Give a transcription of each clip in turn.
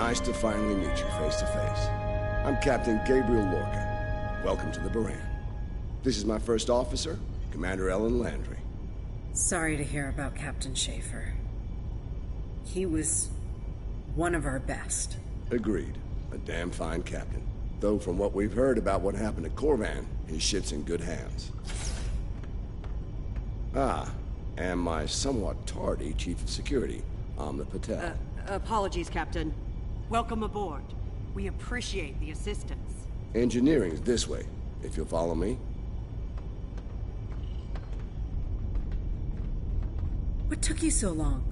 Nice to finally meet you face to face. I'm Captain Gabriel Lorca. Welcome to the Baran. This is my first officer, Commander Ellen Landry. Sorry to hear about Captain Schaefer. He was one of our best. Agreed. A damn fine captain. Though from what we've heard about what happened at Korvan, his ship's in good hands. Ah, and my somewhat tardy Chief of Security, Amna Patel. Apologies, Captain. Welcome aboard. We appreciate the assistance. Engineering's this way, if you'll follow me. What took you so long?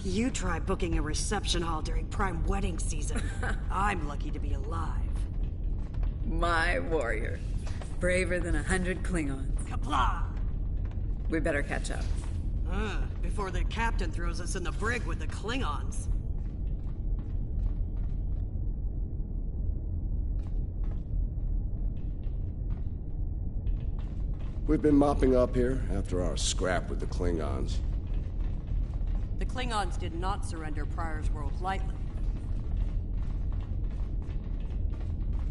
You try booking a reception hall during prime wedding season. I'm lucky to be alive. My warrior. Braver than 100 Klingons. Kapla! We better catch up. Before the captain throws us in the brig with the Klingons. We've been mopping up here after our scrap with the Klingons. The Klingons did not surrender Pryor's World lightly.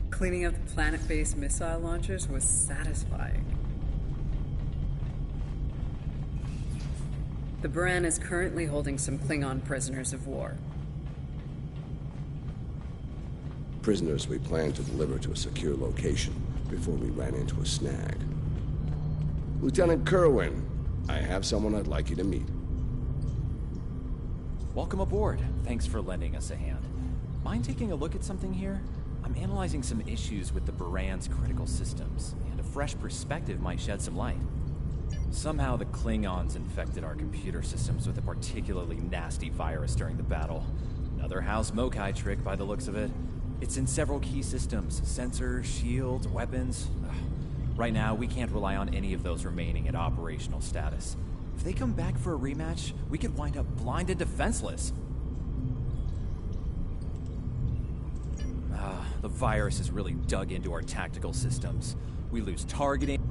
Cleaning up the planet-based missile launchers was satisfying. The Baran is currently holding some Klingon prisoners of war. Prisoners we planned to deliver to a secure location before we ran into a snag. Lieutenant Kerwin, I have someone I'd like you to meet. Welcome aboard. Thanks for lending us a hand. Mind taking a look at something here? I'm analyzing some issues with the Baran's critical systems, and a fresh perspective might shed some light. Somehow the Klingons infected our computer systems with a particularly nasty virus during the battle. Another House Mokai trick by the looks of it. It's in several key systems, sensors, shields, weapons. Right now, we can't rely on any of those remaining at operational status. If they come back for a rematch, we could wind up blind and defenseless. The virus has really dug into our tactical systems. We lose targeting.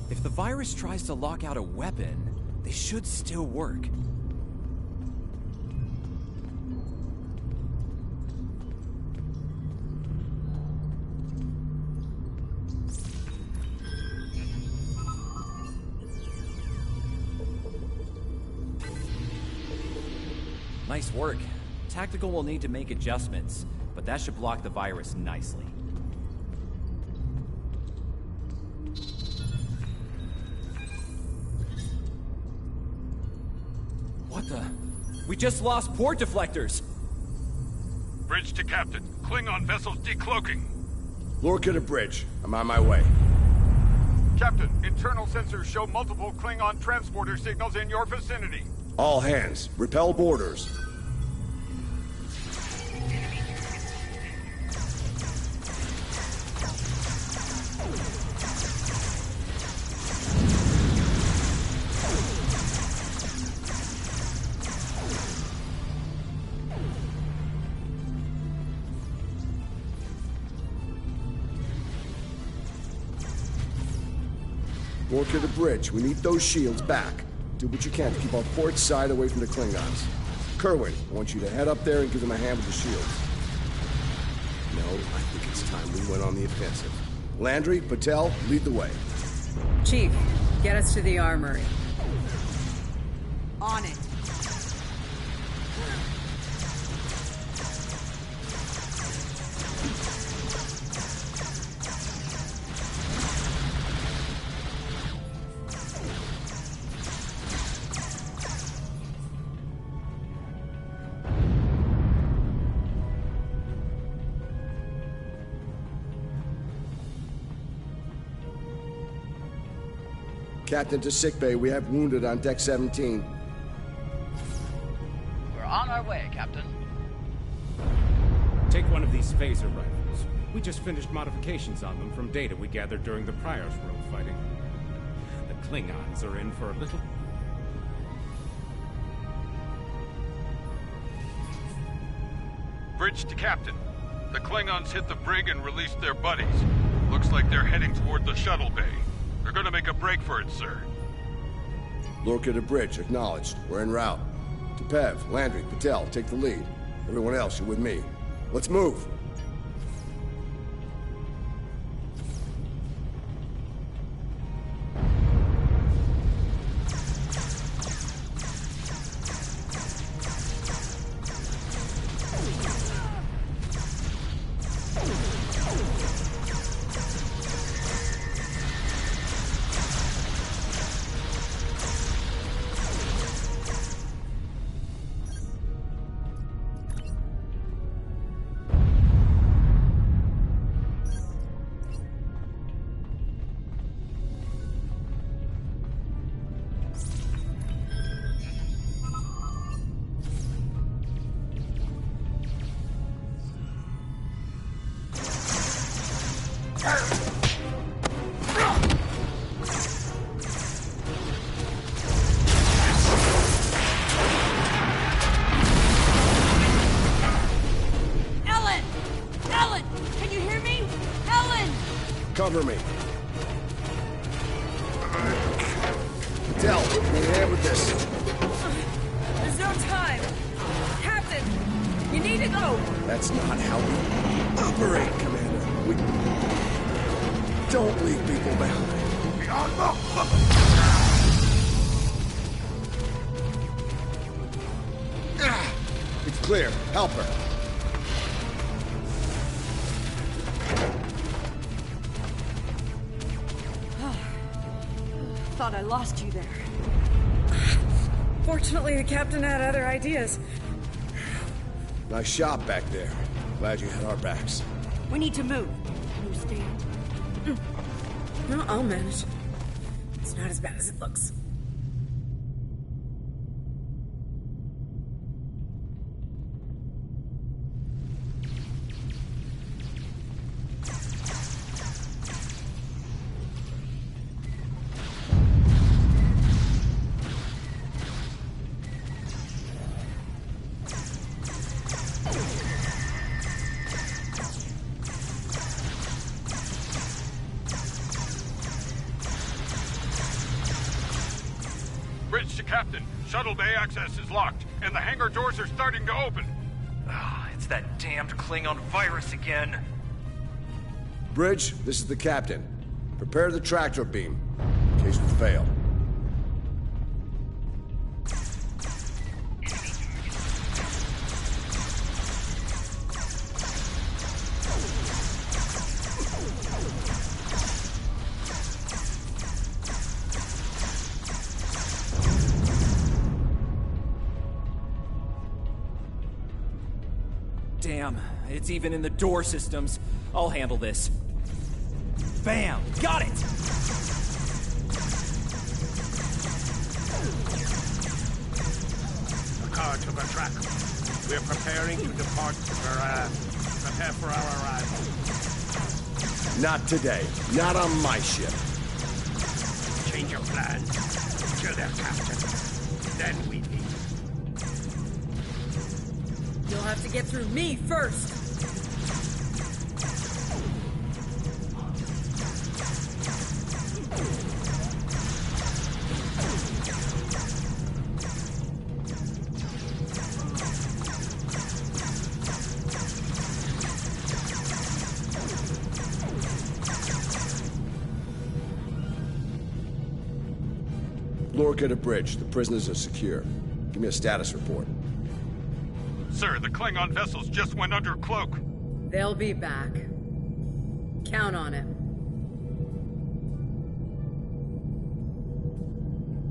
If the virus tries to lock out a weapon, they should still work. Nice work. Tactical will need to make adjustments, but that should block the virus nicely. What the? We just lost port deflectors! Bridge to Captain. Klingon vessels decloaking. Lorca to bridge. I'm on my way. Captain, internal sensors show multiple Klingon transporter signals in your vicinity. All hands, repel boarders. Lorca to bridge. We need those shields back. Do what you can to keep our port side away from the Klingons. Kerwin, I want you to head up there and give them a hand with the shields. No, I think it's time we went on the offensive. Landry, Patel, lead the way. Chief, get us to the armory. On it. Captain to sickbay. We have wounded on deck 17. We're on our way, Captain. Take one of these phaser rifles. We just finished modifications on them from data we gathered during the Prior's World fighting. The Klingons are in for a little... Bridge to Captain. The Klingons hit the brig and released their buddies. Looks like they're heading toward the shuttle bay. They're gonna make a break for it, sir. Lorca to bridge, acknowledged. We're en route. Tepev, Landry, Patel, take the lead. Everyone else, you're with me. Let's move. Cover me. Patel, give me a hand with this. There's no time. Captain, you need to go. That's not how we operate, Commander. We don't leave people behind. It's clear. Help her. Thought I lost you there. Fortunately, the captain had other ideas. Nice shot back there. Glad you had our backs. We need to move. Can you stand? No, I'll manage. It's not as bad as it looks. Bridge to Captain. Shuttle bay access is locked, and the hangar doors are starting to open. It's that damned Klingon virus again. Bridge, this is the captain. Prepare the tractor beam, in case we fail. Damn, it's even in the door systems. I'll handle this. Bam! Got it! The car took a track. We're preparing to depart for, prepare for our arrival. Not today. Not on my ship. Change your plans. Kill their captain. Then we meet. You'll have to get through me first. Lorca to bridge. The prisoners are secure. Give me a status report. Sir, the Klingon vessels just went under cloak. They'll be back. Count on it.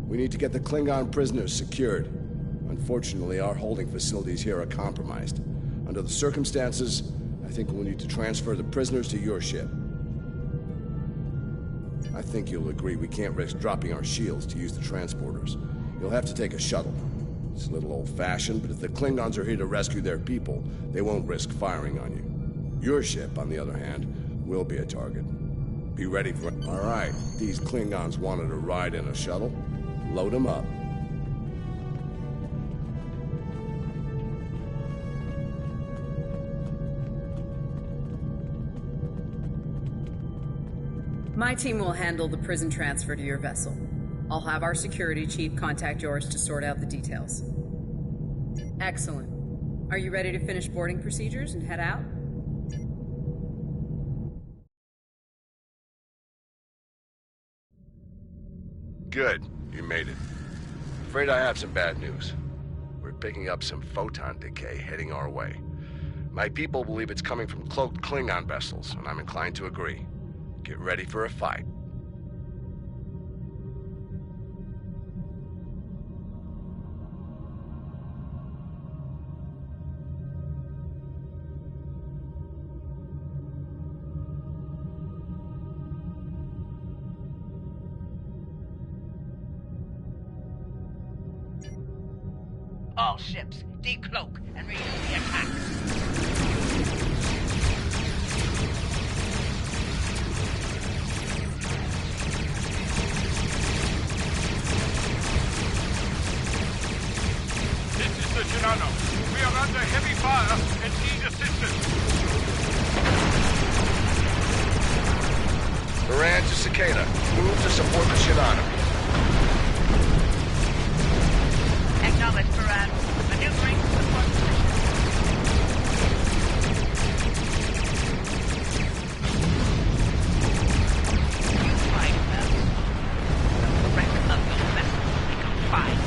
We need to get the Klingon prisoners secured. Unfortunately, our holding facilities here are compromised. Under the circumstances, I think we'll need to transfer the prisoners to your ship. I think you'll agree we can't risk dropping our shields to use the transporters. You'll have to take a shuttle. It's a little old-fashioned, but if the Klingons are here to rescue their people, they won't risk firing on you. Your ship, on the other hand, will be a target. Be ready for it. All right, these Klingons wanted a ride in a shuttle. Load them up. My team will handle the prison transfer to your vessel. I'll have our security chief contact yours to sort out the details. Excellent. Are you ready to finish boarding procedures and head out? Good. You made it. Afraid I have some bad news. We're picking up some photon decay heading our way. My people believe it's coming from cloaked Klingon vessels, and I'm inclined to agree. Get ready for a fight. All ships, decloak and resume the attack. This is the Shinano. We are under heavy fire and need assistance. Moran to Cicada. Move to support the Shinano. Acknowledge, Baran. Maneuvering to support position. You fight well. The wreck of your vessel will become fine.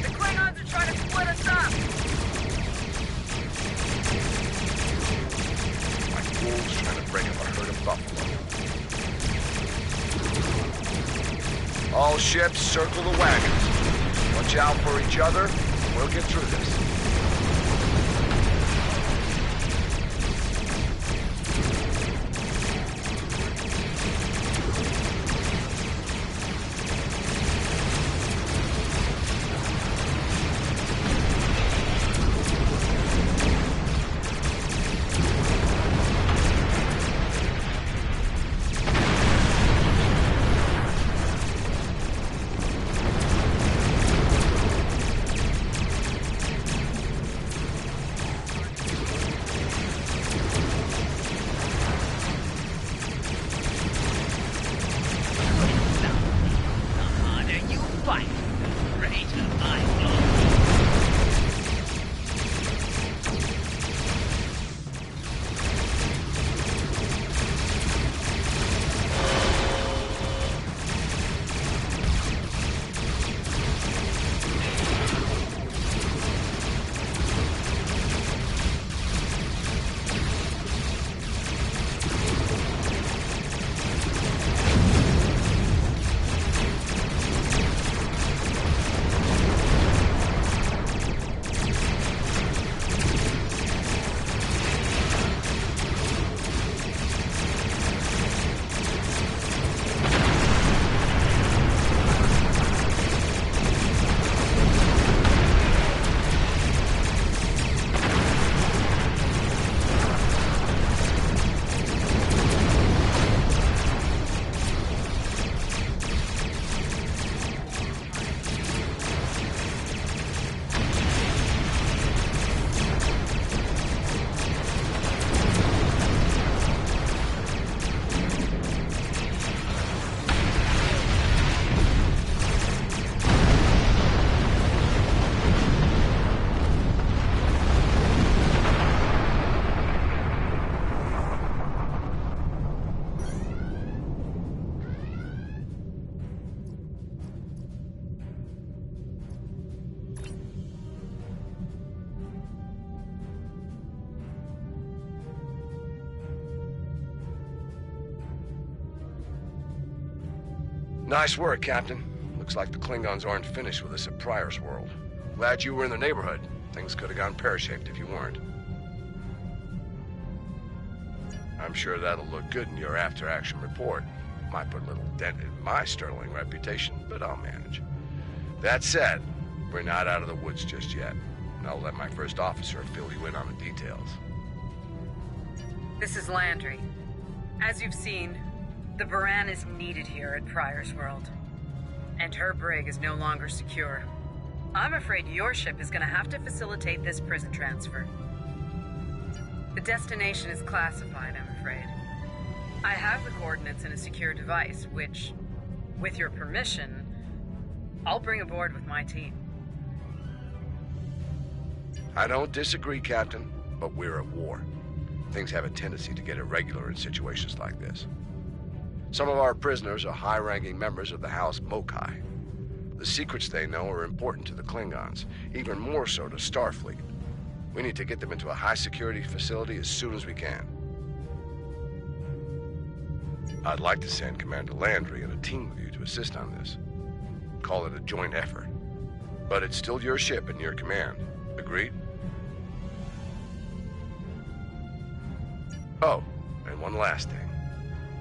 The Klingons are trying to split us up! Like wolves trying to break up a herd of buffalo. All ships, circle the wagons. Watch out for each other. We'll get through this. Nice work, Captain. Looks like the Klingons aren't finished with us at Pryor's World. Glad you were in the neighborhood. Things could have gone pear-shaped if you weren't. I'm sure that'll look good in your after-action report. Might put a little dent in my sterling reputation, but I'll manage. That said, we're not out of the woods just yet. I'll let my first officer fill you in on the details. This is Landry. As you've seen, the Baran is needed here at Pryor's World. And her brig is no longer secure. I'm afraid your ship is going to have to facilitate this prison transfer. The destination is classified, I'm afraid. I have the coordinates in a secure device, which, with your permission, I'll bring aboard with my team. I don't disagree, Captain, but we're at war. Things have a tendency to get irregular in situations like this. Some of our prisoners are high-ranking members of the House Mokai. The secrets they know are important to the Klingons, even more so to Starfleet. We need to get them into a high-security facility as soon as we can. I'd like to send Commander Landry and a team with you to assist on this. Call it a joint effort. But it's still your ship and your command. Agreed? Oh, and one last thing.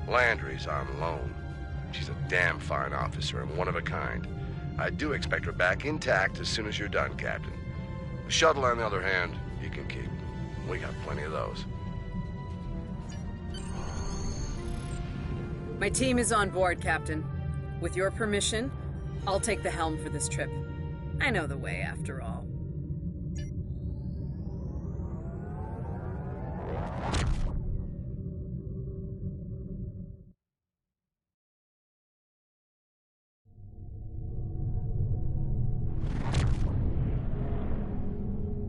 Landry's on loan. She's a damn fine officer and one of a kind. I do expect her back intact as soon as you're done, Captain. The shuttle, on the other hand, you can keep. We got plenty of those. My team is on board, Captain. With your permission, I'll take the helm for this trip. I know the way, after all.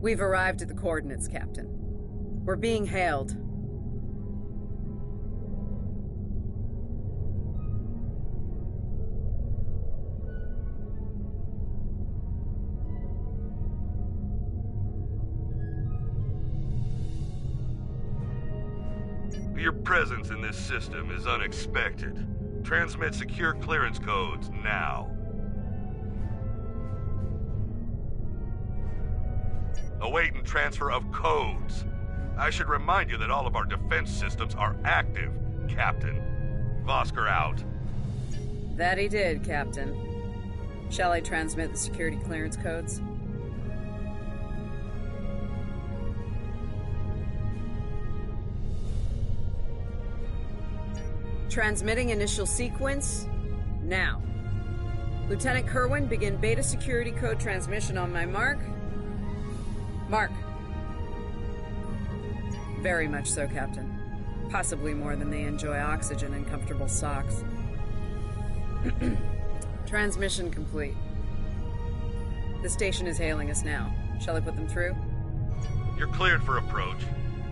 We've arrived at the coordinates, Captain. We're being hailed. Your presence in this system is unexpected. Transmit secure clearance codes now. Awaiting transfer of codes. I should remind you that all of our defense systems are active, Captain. Vosker out. That he did, Captain. Shall I transmit the security clearance codes? Transmitting initial sequence, now. Lieutenant Kerwin, begin beta security code transmission on my mark. Mark. Very much so, Captain. Possibly more than they enjoy oxygen and comfortable socks. Transmission complete. The station is hailing us now. Shall I put them through? You're cleared for approach.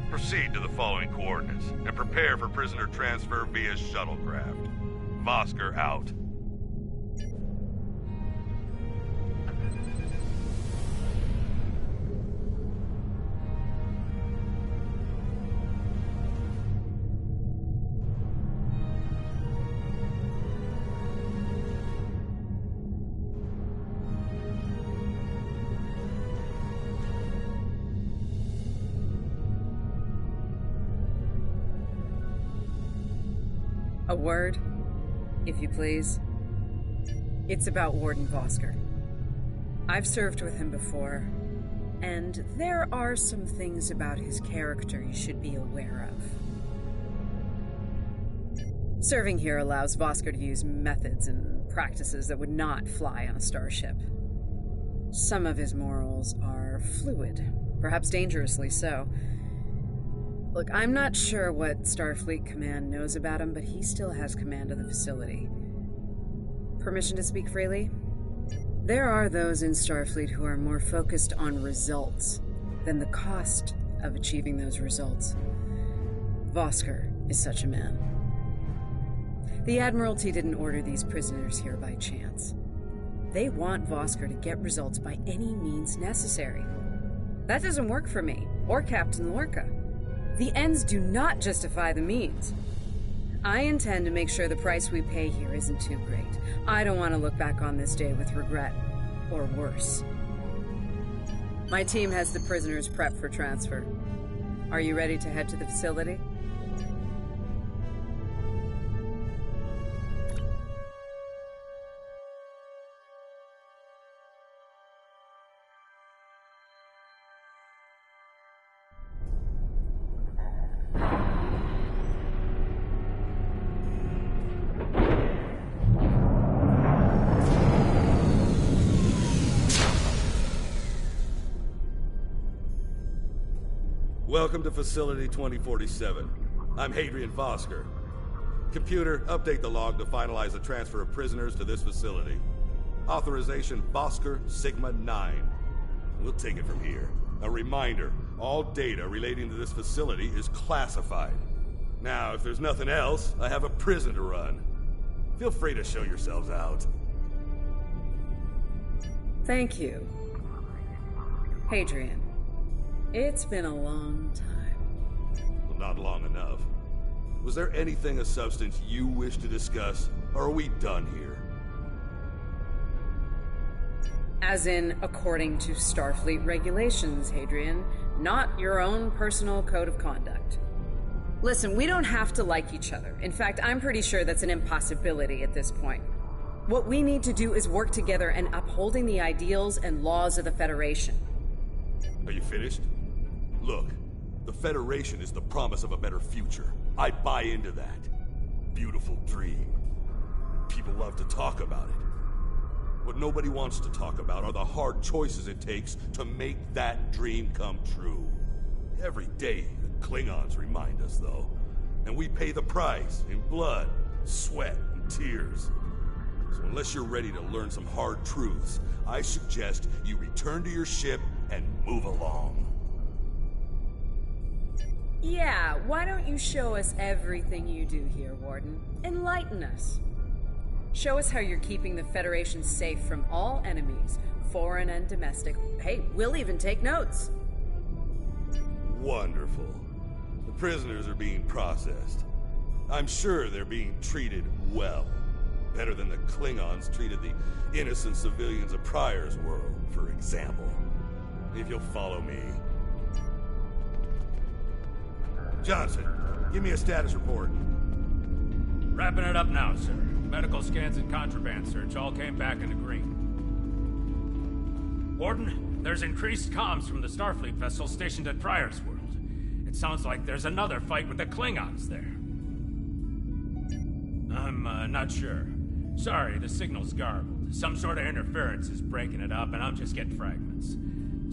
Proceed to the following coordinates, and prepare for prisoner transfer via shuttlecraft. Vosker out. A word, if you please. It's about Warden Vosker. I've served with him before, and there are some things about his character you should be aware of. Serving here allows Vosker to use methods and practices that would not fly on a starship. Some of his morals are fluid, perhaps dangerously so. Look, I'm not sure what Starfleet Command knows about him, but he still has command of the facility. Permission to speak freely? There are those in Starfleet who are more focused on results than the cost of achieving those results. Vosker is such a man. The Admiralty didn't order these prisoners here by chance. They want Vosker to get results by any means necessary. That doesn't work for me, or Captain Lorca. The ends do not justify the means. I intend to make sure the price we pay here isn't too great. I don't want to look back on this day with regret, or worse. My team has the prisoners prepped for transfer. Are you ready to head to the facility? Welcome to Facility 2047. I'm Hadrian Vosker. Computer, update the log to finalize the transfer of prisoners to this facility. Authorization Vosker Sigma 9. We'll take it from here. A reminder, all data relating to this facility is classified. Now, if there's nothing else, I have a prison to run. Feel free to show yourselves out. Thank you. Hadrian, it's been a long time. Well, not long enough. Was there anything of substance you wish to discuss, or are we done here? As in, according to Starfleet regulations, Hadrian, not your own personal code of conduct. Listen, we don't have to like each other. In fact, I'm pretty sure that's an impossibility at this point. What we need to do is work together in upholding the ideals and laws of the Federation. Are you finished? Look, the Federation is the promise of a better future. I buy into that. Beautiful dream. People love to talk about it. What nobody wants to talk about are the hard choices it takes to make that dream come true. Every day, the Klingons remind us, though. And we pay the price in blood, sweat, and tears. So unless you're ready to learn some hard truths, I suggest you return to your ship and move along. Yeah, why don't you show us everything you do here, Warden? Enlighten us. Show us how you're keeping the Federation safe from all enemies, foreign and domestic. Hey, we'll even take notes. Wonderful. The prisoners are being processed. I'm sure they're being treated well. Better than the Klingons treated the innocent civilians of Pryor's world, for example. If you'll follow me. Johnson, give me a status report. Wrapping it up now, sir. Medical scans and contraband search all came back in the green. Warden, there's increased comms from the Starfleet vessel stationed at Pryor's world. It sounds like there's another fight with the Klingons there. I'm not sure. Sorry, the signal's garbled. Some sort of interference is breaking it up, and I'm just getting fragments.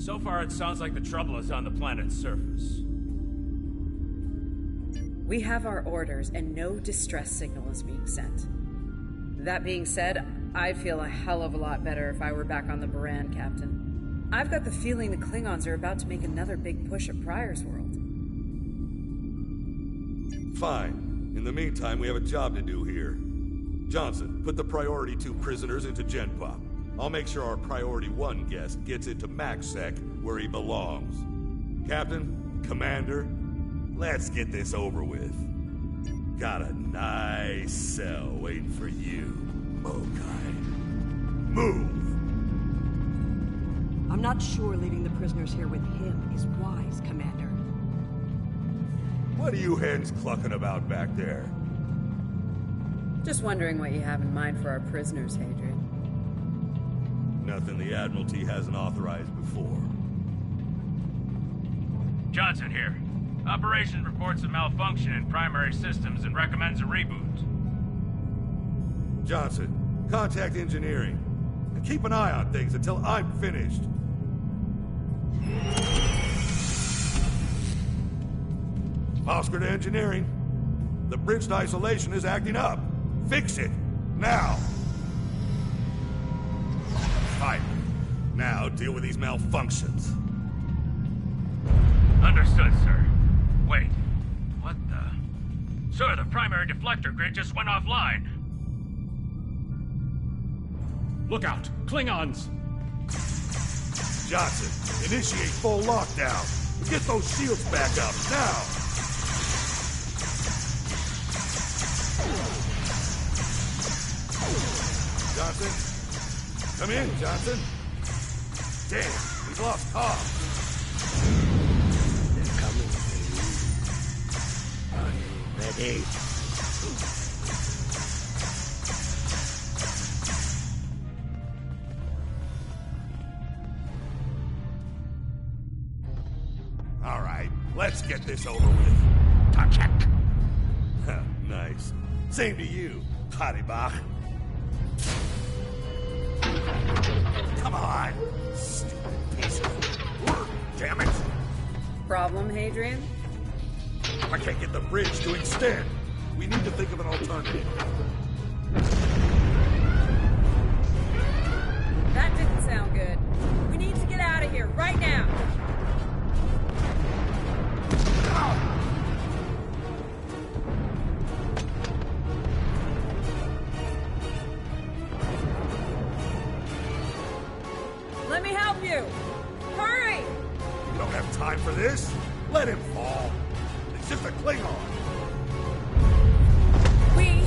So far, it sounds like the trouble is on the planet's surface. We have our orders, and no distress signal is being sent. That being said, I'd feel a hell of a lot better if I were back on the Baran, Captain. I've got the feeling the Klingons are about to make another big push at Pryor's world. Fine. In the meantime, we have a job to do here. Johnson, put the Priority 2 prisoners into GenPop. I'll make sure our Priority 1 guest gets into MaxSec, where he belongs. Captain, Commander, let's get this over with. Got a nice cell waiting for you, Mokai. Move! I'm not sure leaving the prisoners here with him is wise, Commander. What are you hens clucking about back there? Just wondering what you have in mind for our prisoners, Hadrian. Nothing the Admiralty hasn't authorized before. Johnson here. Operations reports a malfunction in primary systems and recommends a reboot. Johnson, contact engineering. And keep an eye on things until I'm finished. Oscar to engineering. The bridged isolation is acting up. Fix it, now! Fine. Now deal with these malfunctions. Understood, sir. Wait, what the... Sir, the primary deflector grid just went offline. Look out! Klingons! Johnson, initiate full lockdown. Get those shields back up, now! Johnson? Come in, Johnson. Damn, we've lost Tom. They're coming, baby. Are you ready? All right, let's get this over with. Touch it. Nice. Same to you, Haribach. Come on! Stupid piece of work, damn it! Problem, Hadrian? I can't get the bridge to extend. We need to think of an alternative. That didn't sound good. We need to get out of here right now. Let me help you. Hurry! We don't have time for this. Let him fall. It's just a Klingon. We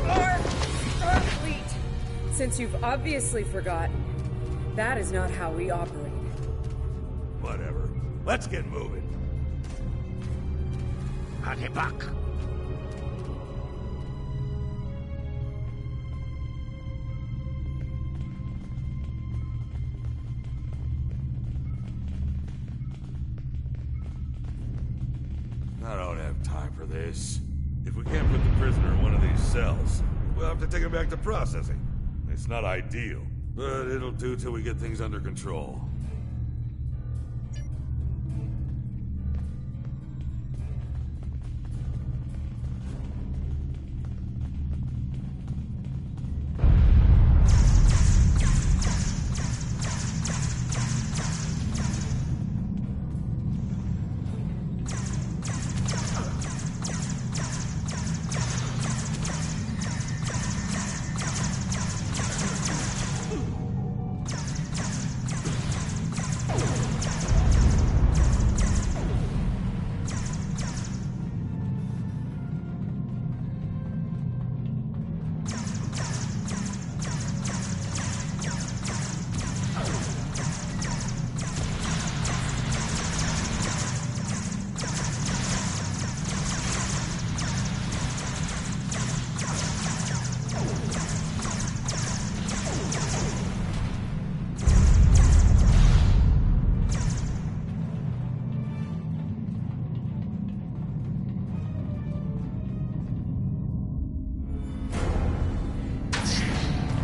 are Starfleet. Since you've obviously forgotten, that is not how we operate. Whatever. Let's get moving. Hadibak. I don't have time for this. If we can't put the prisoner in one of these cells, we'll have to take him back to processing. It's not ideal, but it'll do till we get things under control.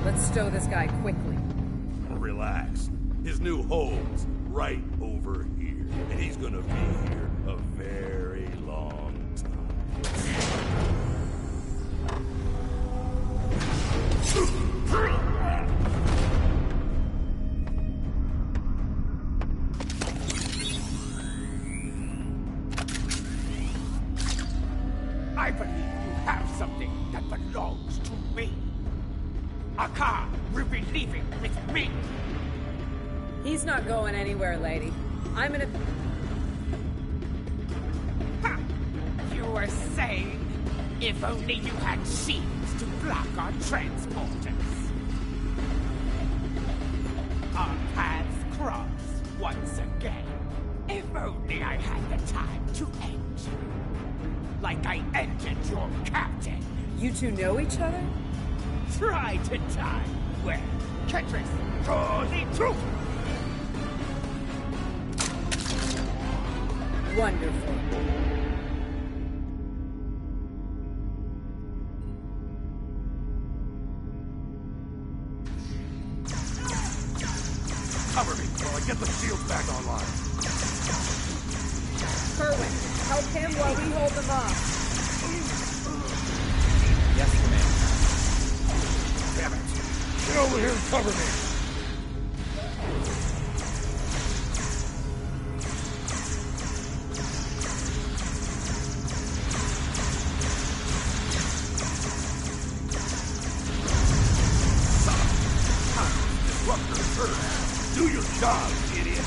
Let's stow this guy quickly. Relax. His new home's right over here. And he's gonna be here a very long I believe you have something that belongs to me. Akar will be leaving with me. He's not going anywhere, lady. I'm gonna... Ha! You were saying, if only you had shields to block our transporters. Our paths cross once again. If only I had the time to end you. Like I ended your captain. You two know each other? Try to die well. Ketris, draw the truth! Wonderful. Cover me while I get the shields back online. Kerwin, help him while we hold them off. Yes, Commander. Damn it. Get over here and cover me. Disruptor Earth. Do your job, idiot.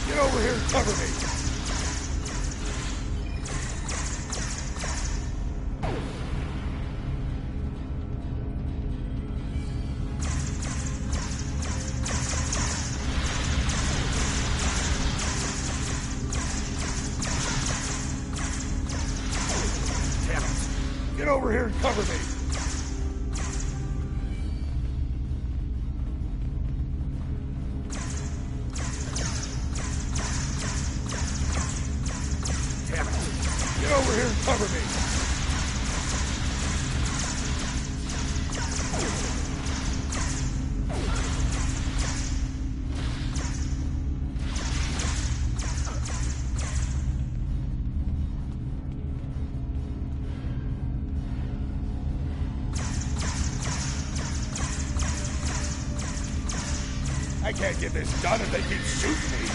Get over here and cover me! Damn it! Get over here and cover me! here and cover me! I can't get this done if they keep shooting me.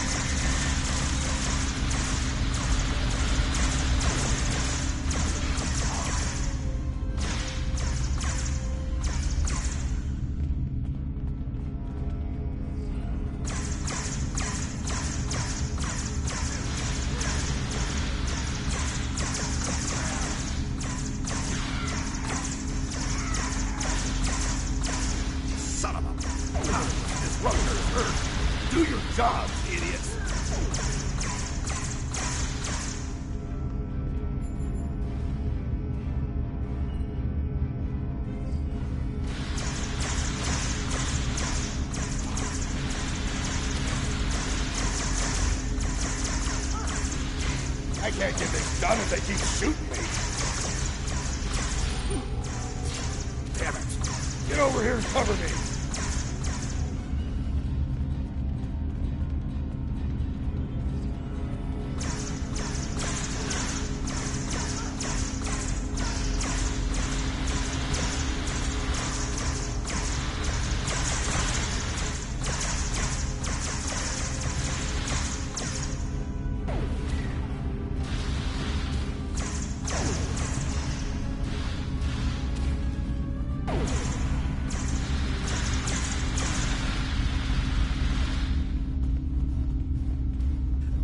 Son of a... Disruptors hurt. Do your job, idiots. I can't get this done if they keep shooting me. Damn it. Get over here and cover me.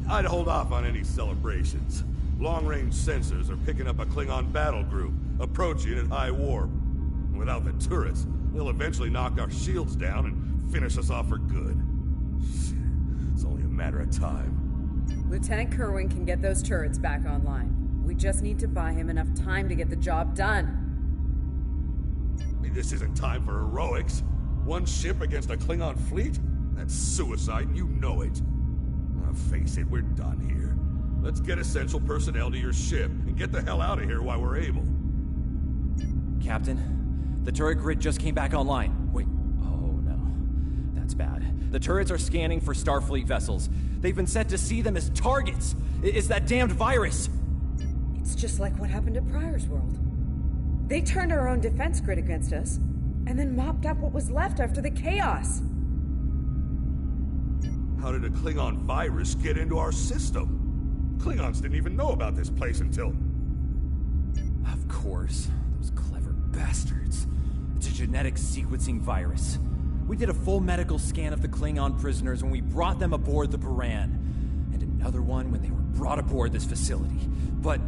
I'd hold off on any celebrations. Long-range sensors are picking up a Klingon battle group, approaching at high warp. Without the turrets, they'll eventually knock our shields down and finish us off for good. Shit, it's only a matter of time. Lieutenant Kerwin can get those turrets back online. We just need to buy him enough time to get the job done. I mean, this isn't time for heroics. One ship against a Klingon fleet? That's suicide, and you know it. Face it, we're done here. Let's get essential personnel to your ship and get the hell out of here while we're able. Captain, the turret grid just came back online. Wait, oh no. That's bad. The turrets are scanning for Starfleet vessels. They've been set to see them as targets. It's that damned virus. It's just like what happened at Pryor's World. They turned our own defense grid against us, and then mopped up what was left after the chaos. How did a Klingon virus get into our system? Klingons didn't even know about this place until... Of course. Those clever bastards. It's a genetic sequencing virus. We did a full medical scan of the Klingon prisoners when we brought them aboard the Buran, and another one when they were brought aboard this facility. But...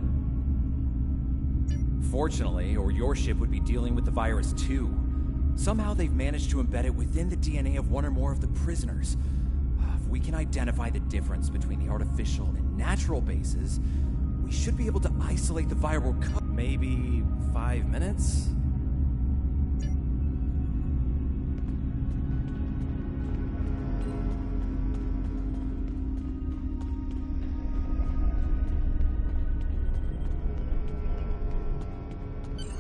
fortunately, or your ship would be dealing with the virus too. Somehow they've managed to embed it within the DNA of one or more of the prisoners. If we can identify the difference between the artificial and natural bases, we should be able to isolate the viral code. Maybe 5 minutes?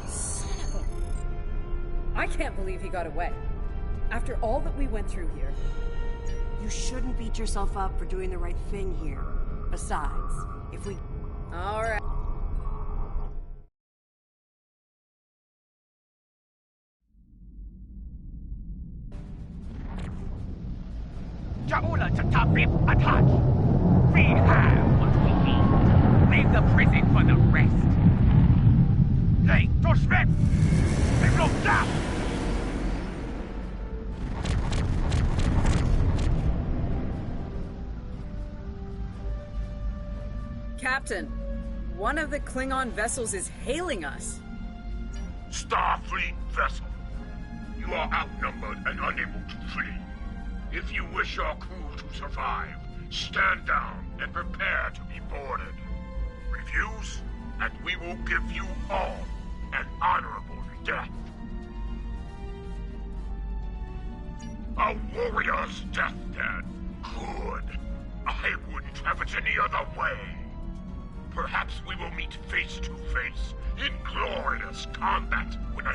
Son of a... I can't believe he got away. After all that we went through here. You shouldn't beat yourself up for doing the right thing here. Besides, if we... All right. Ja'ula Tatabib Ataj. We have what we need. Leave the prison for the rest. Hey, Toshvet! They look down! Captain, one of the Klingon vessels is hailing us. Starfleet vessel. You are outnumbered and unable to flee. If you wish your crew to survive, stand down and prepare to be boarded. Refuse, and we will give you all an honorable death. A warrior's death, then. Good. I wouldn't have it any other way. Perhaps we will meet face to face in glorious combat when I...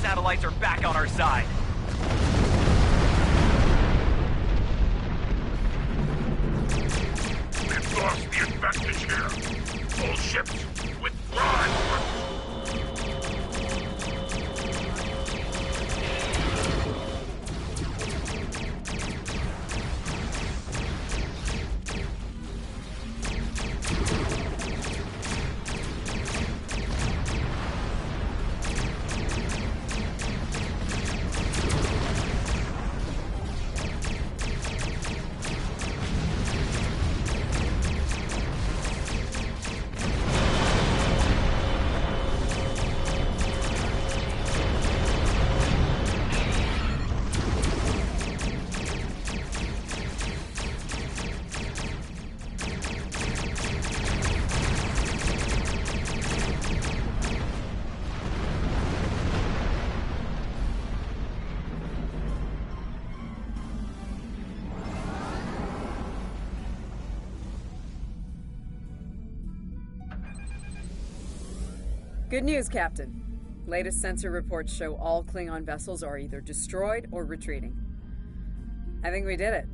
Satellites are back on our side. We've lost the advantage here. All ships withdraw. Good news, Captain. Latest sensor reports show all Klingon vessels are either destroyed or retreating. I think we did it.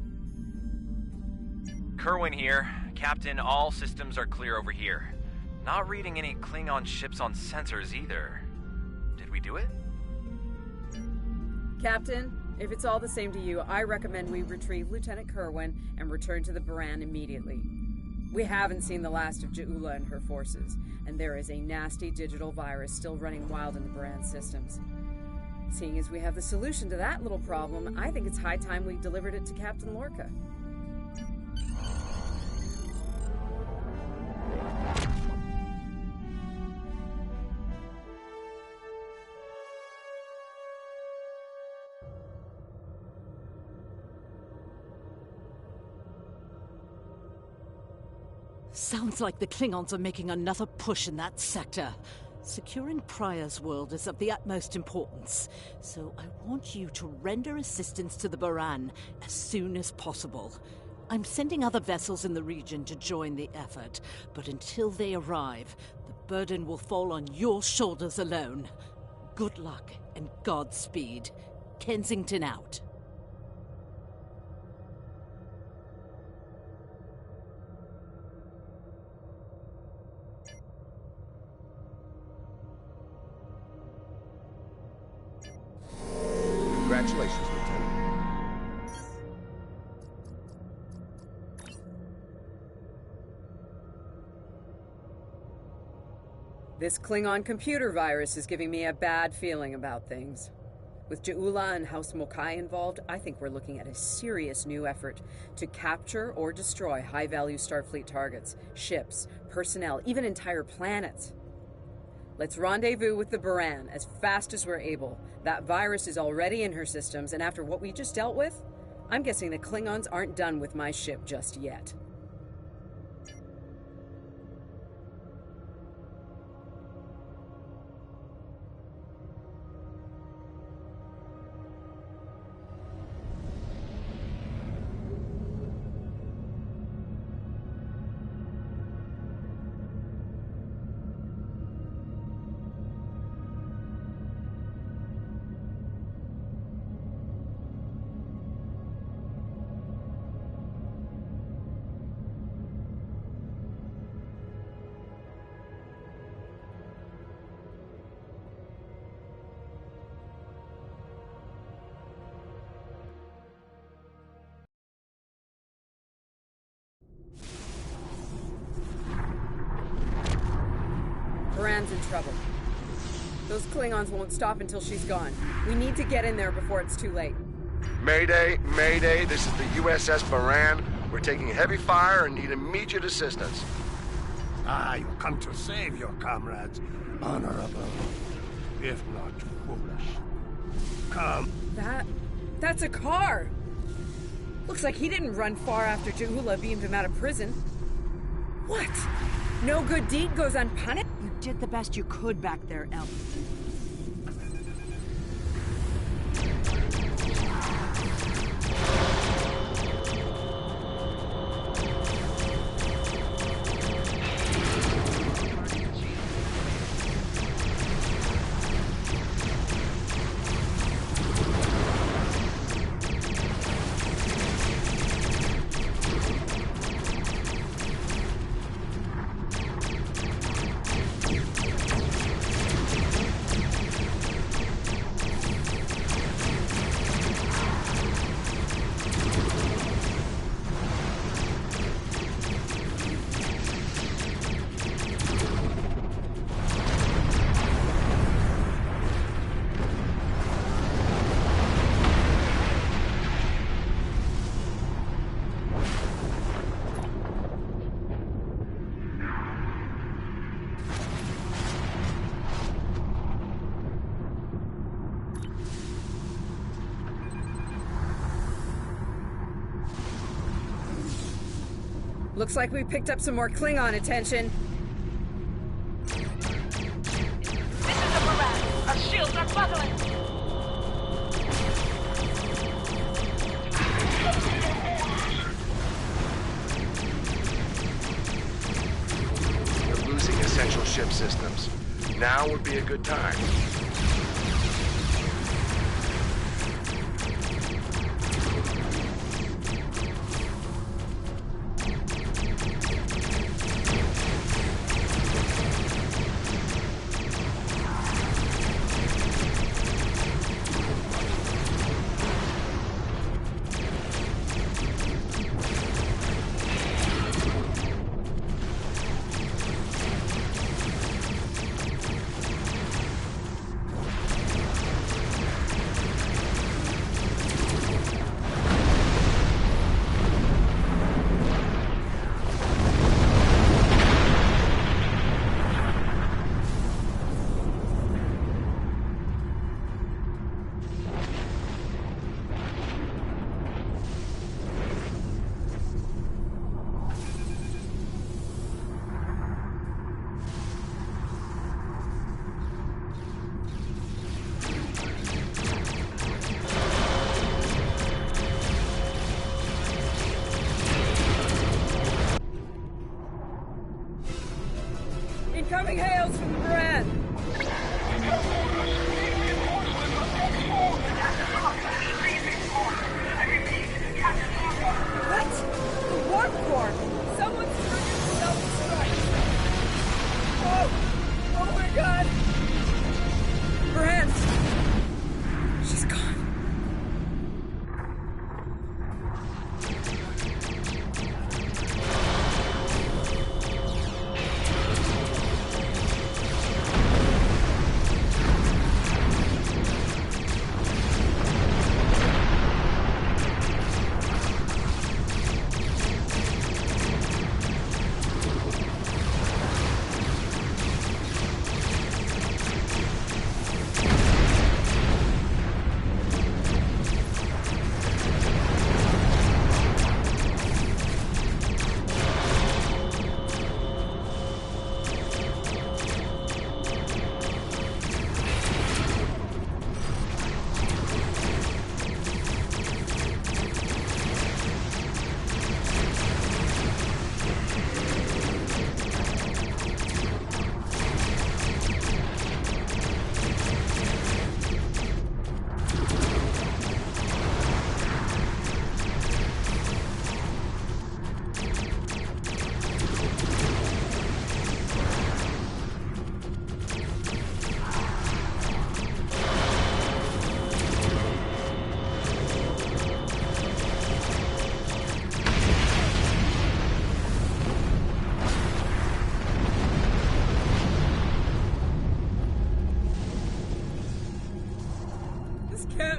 Kerwin here. Captain, all systems are clear over here. Not reading any Klingon ships on sensors either. Did we do it? Captain, if it's all the same to you, I recommend we retrieve Lieutenant Kerwin and return to the Baran immediately. We haven't seen the last of Ja'ula and her forces, and there is a nasty digital virus still running wild in the Baran systems. Seeing as we have the solution to that little problem, I think it's high time we delivered it to Captain Lorca. Sounds like the Klingons are making another push in that sector. Securing Prior's world is of the utmost importance, so I want you to render assistance to the Baran as soon as possible. I'm sending other vessels in the region to join the effort, but until they arrive, the burden will fall on your shoulders alone. Good luck and Godspeed. Kensington out. Congratulations, Lieutenant. This Klingon computer virus is giving me a bad feeling about things. With Ja'ula and House Mokai involved, I think we're looking at a serious new effort to capture or destroy high-value Starfleet targets, ships, personnel, even entire planets. Let's rendezvous with the Baran as fast as we're able. That virus is already in her systems, and after what we just dealt with, I'm guessing the Klingons aren't done with my ship just yet. Baran's in trouble. Those Klingons won't stop until she's gone. We need to get in there before it's too late. Mayday, Mayday, this is the USS Baran. We're taking heavy fire and need immediate assistance. You come to save your comrades, honorable, if not foolish. Come. That's a car! Looks like he didn't run far after Ja'ula beamed him out of prison. What? No good deed goes unpunished? You did the best you could back there, Elf. Looks like we picked up some more Klingon attention. This is the Baran. Our shields are buckling. We're losing essential ship systems. Now would be a good time. Incoming hails from the Baran! What? The Warp Core! Someone's triggered self-destruct! Oh! Oh my god! Baran! She's gone.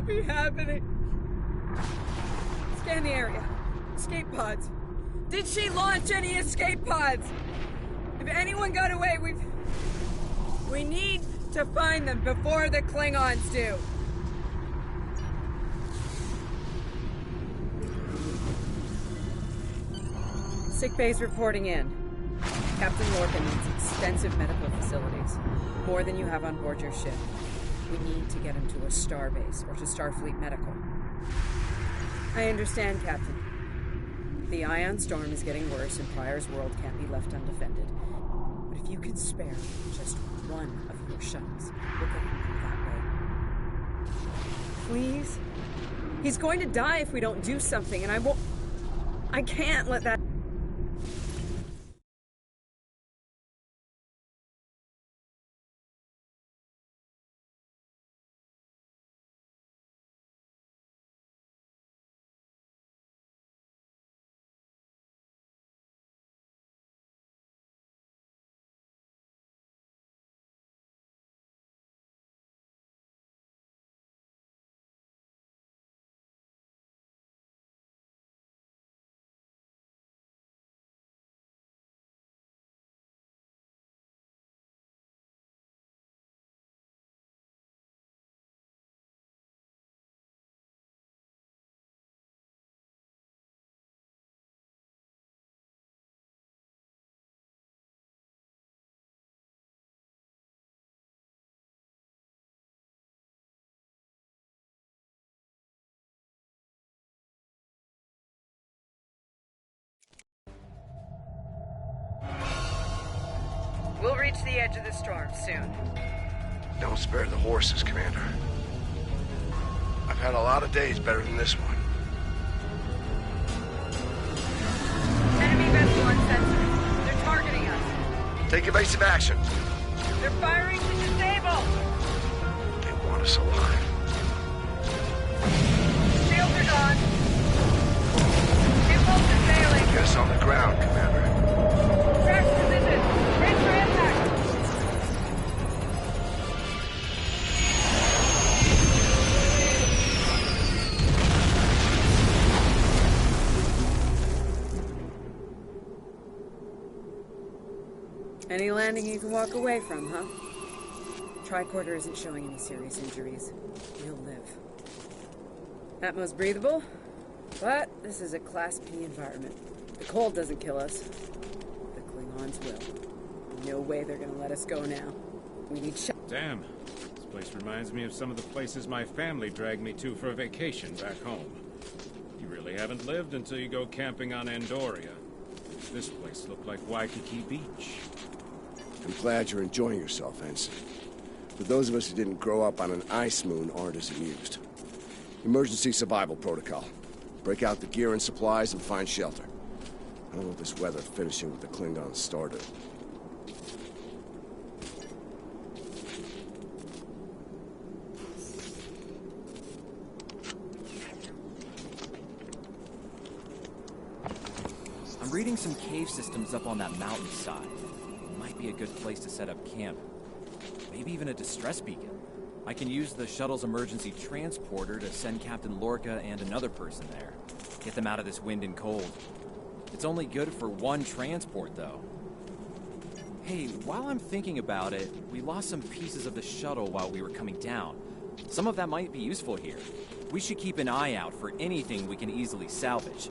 Be happening. Scan the area. Escape pods. Did she launch any escape pods? If anyone got away, we need to find them before the Klingons do. Sick bay's reporting in. Captain Lorca needs extensive medical facilities. More than you have on board your ship. We need to get him to a starbase or to Starfleet Medical. I understand, Captain. The ion storm is getting worse and Pryor's world can't be left undefended. But if you can spare just one of your shuttles, we'll get him through that way. Please? He's going to die if we don't do something, and I can't let that... We'll reach the edge of the storm soon. Don't spare the horses, Commander. I've had a lot of days better than this one. Enemy vessel on sensors. They're targeting us. Take evasive action. They're firing to disable. They want us alive. Shields are gone. Impulse is failing. Get us on the ground, Commander. Crash position. Brace for impact. Any landing you can walk away from, huh? Tricorder isn't showing any serious injuries. You'll live. Atmos breathable, but this is a Class P environment. The cold doesn't kill us. The Klingons will. No way they're gonna let us go now. We need Damn. This place reminds me of some of the places my family dragged me to for a vacation back home. You really haven't lived until you go camping on Andoria. This place looked like Waikiki Beach. I'm glad you're enjoying yourself, Ensign. But those of us who didn't grow up on an ice moon aren't as amused. Emergency survival protocol. Break out the gear and supplies and find shelter. I don't want this weather finishing with the Klingons started. I'm reading some cave systems up on that mountainside. Might be a good place to set up camp. Maybe even a distress beacon. I can use the shuttle's emergency transporter to send Captain Lorca and another person there. Get them out of this wind and cold. It's only good for one transport, though. Hey, while I'm thinking about it, we lost some pieces of the shuttle while we were coming down. Some of that might be useful here. We should keep an eye out for anything we can easily salvage.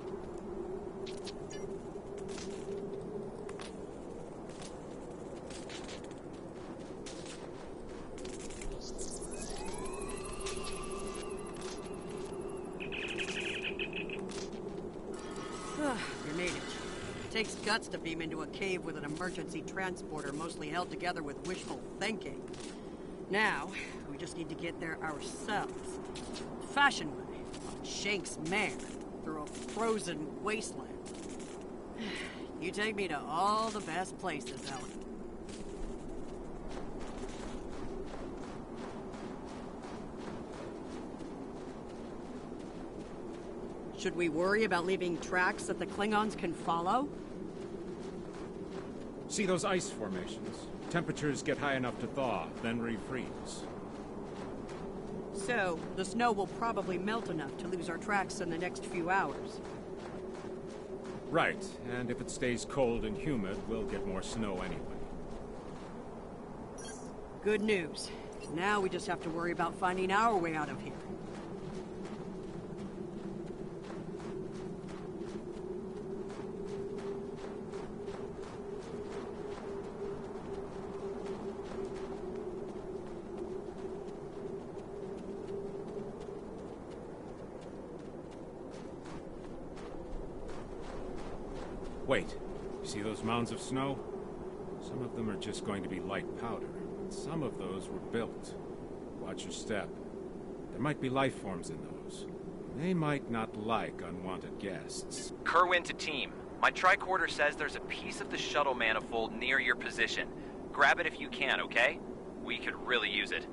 You made it. It takes guts to beam into a cave with an emergency transporter mostly held together with wishful thinking. Now, we just need to get there ourselves. Fashion way, on Shank's mare, through a frozen wasteland. You take me to all the best places, Ellen. Should we worry about leaving tracks that the Klingons can follow? See those ice formations? Temperatures get high enough to thaw, then refreeze. So, the snow will probably melt enough to lose our tracks in the next few hours. Right, and if it stays cold and humid, we'll get more snow anyway. Good news. Now we just have to worry about finding our way out of here. Wait, you see those mounds of snow? Some of them are just going to be light powder. Some of those were built. Watch your step. There might be life forms in those. They might not like unwanted guests. Kerwin to team. My tricorder says there's a piece of the shuttle manifold near your position. Grab it if you can, okay? We could really use it.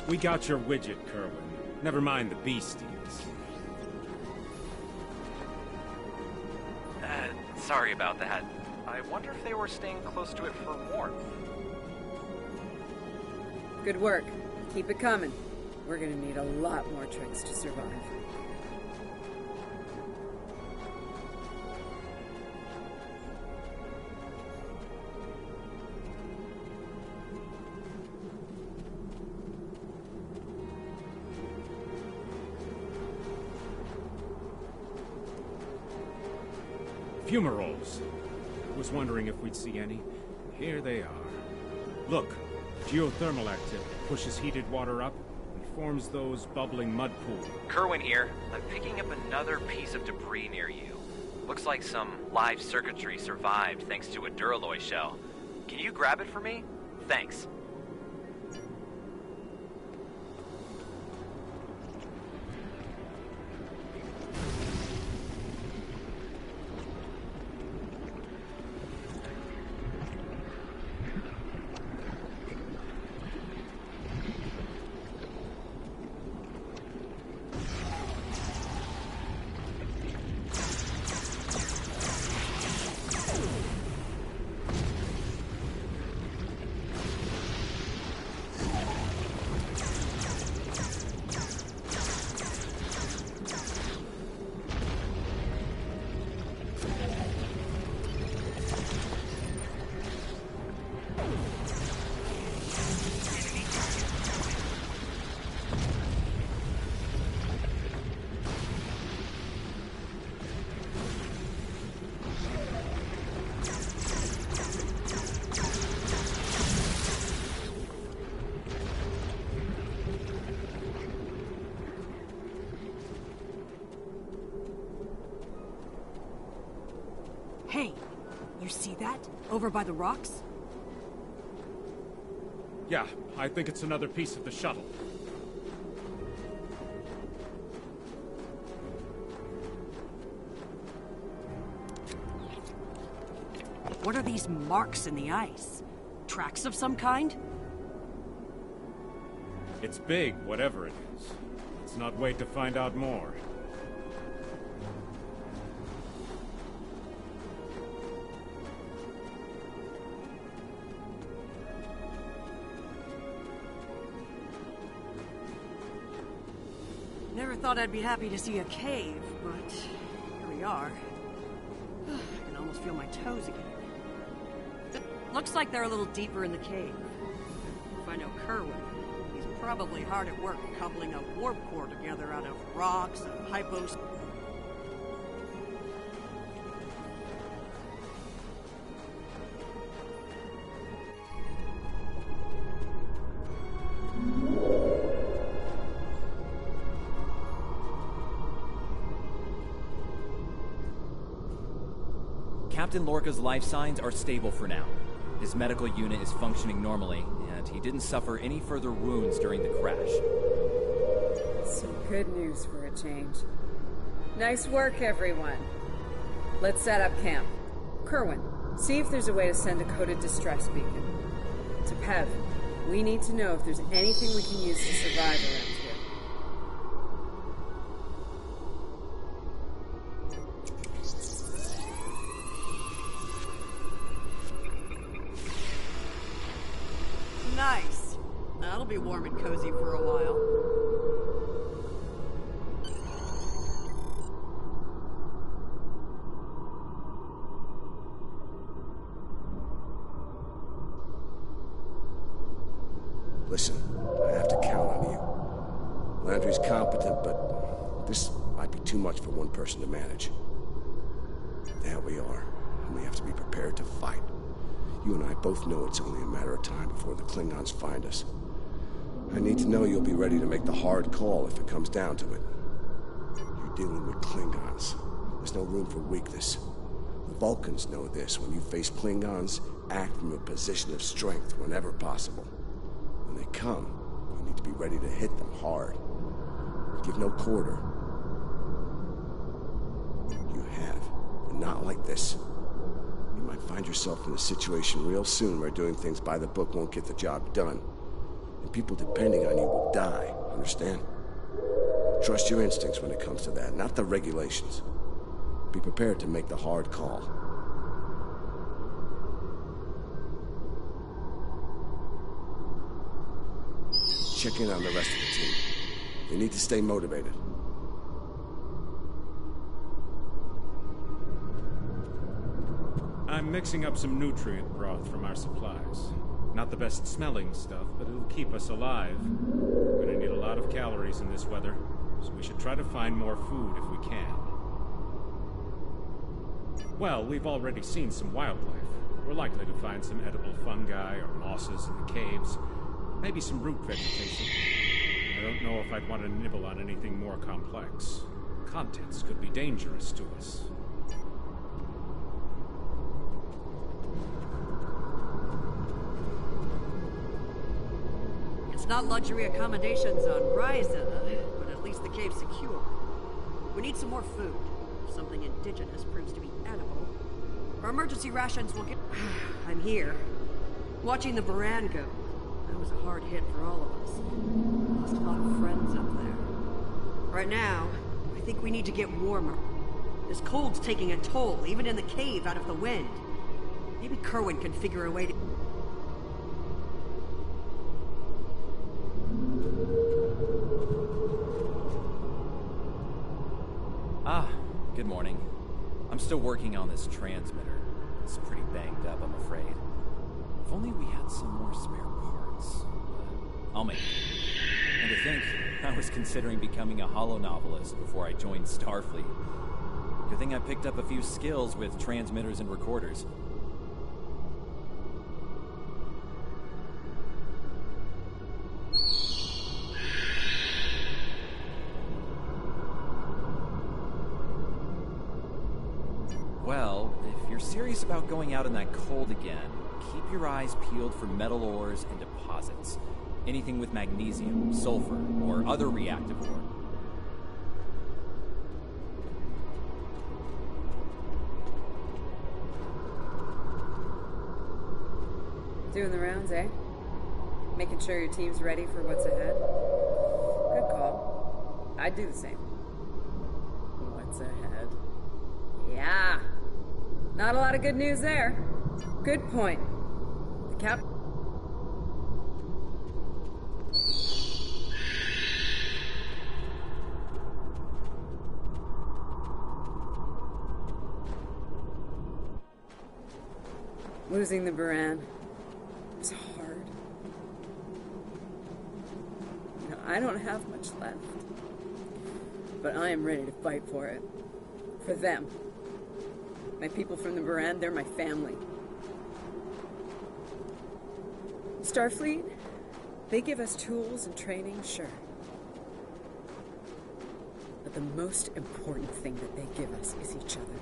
We got your widget, Kerwin. Never mind the beasties. Sorry about that. I wonder if they were staying close to it for warmth. Good work. Keep it coming. We're gonna need a lot more tricks to survive. Fumaroles. Was wondering if we'd see any. Here they are. Look, geothermal activity pushes heated water up and forms those bubbling mud pools. Kerwin here. I'm picking up another piece of debris near you. Looks like some live circuitry survived thanks to a Duralloy shell. Can you grab it for me? Thanks. Hey, you see that? Over by the rocks? Yeah, I think it's another piece of the shuttle. What are these marks in the ice? Tracks of some kind? It's big, whatever it is. Let's not wait to find out more. Never thought I'd be happy to see a cave, but here we are. I can almost feel my toes again. It looks like they're a little deeper in the cave. If I know Kerwin, he's probably hard at work coupling a warp core together out of rocks and hypos. Captain Lorca's life signs are stable for now. His medical unit is functioning normally, and he didn't suffer any further wounds during the crash. Some good news for a change. Nice work, everyone. Let's set up camp. Kerwin, see if there's a way to send a coded distress beacon. To Pev, we need to know if there's anything we can use to survive around here. Nice. That'll be warm and cozy for a while. Listen, I have to count on you. Landry's competent, but this might be too much for one person to manage. There we are, and we have to be prepared to fight. You and I both know it's only a matter of time before the Klingons find us. I need to know you'll be ready to make the hard call if it comes down to it. You're dealing with Klingons. There's no room for weakness. The Vulcans know this. When you face Klingons, act from a position of strength whenever possible. When they come, you need to be ready to hit them hard. Give no quarter. You have, but not like this. You might find yourself in a situation real soon where doing things by the book won't get the job done. And people depending on you will die, understand? Trust your instincts when it comes to that, not the regulations. Be prepared to make the hard call. Check in on the rest of the team. They need to stay motivated. I'm mixing up some nutrient broth from our supplies. Not the best smelling stuff, but it'll keep us alive. We're gonna need a lot of calories in this weather, so we should try to find more food if we can. Well, we've already seen some wildlife. We're likely to find some edible fungi or mosses in the caves. Maybe some root vegetation. I don't know if I'd want to nibble on anything more complex. Contents could be dangerous to us. It's not luxury accommodations on Ryza, but at least the cave's secure. We need some more food. If something indigenous proves to be edible, our emergency rations will get... I'm here, watching the Baran go. That was a hard hit for all of us. Lost a lot of friends up there. Right now, I think we need to get warmer. This cold's taking a toll, even in the cave out of the wind. Maybe Kerwin can figure a way to... Good morning. I'm still working on this transmitter. It's pretty banged up, I'm afraid. If only we had some more spare parts. I'll make it. And to think, I was considering becoming a holo-novelist before I joined Starfleet. Good thing I picked up a few skills with transmitters and recorders. Well, if you're serious about going out in that cold again, keep your eyes peeled for metal ores and deposits. Anything with magnesium, sulfur, or other reactive ore. Doing the rounds, eh? Making sure your team's ready for what's ahead? Good call. I'd do the same. What's ahead? Yeah. Not a lot of good news there. Good point. The cap... Losing the Baran was hard. Now, I don't have much left. But I am ready to fight for it. For them. My people from the Baran, they're my family. Starfleet, they give us tools and training, sure. But the most important thing that they give us is each other.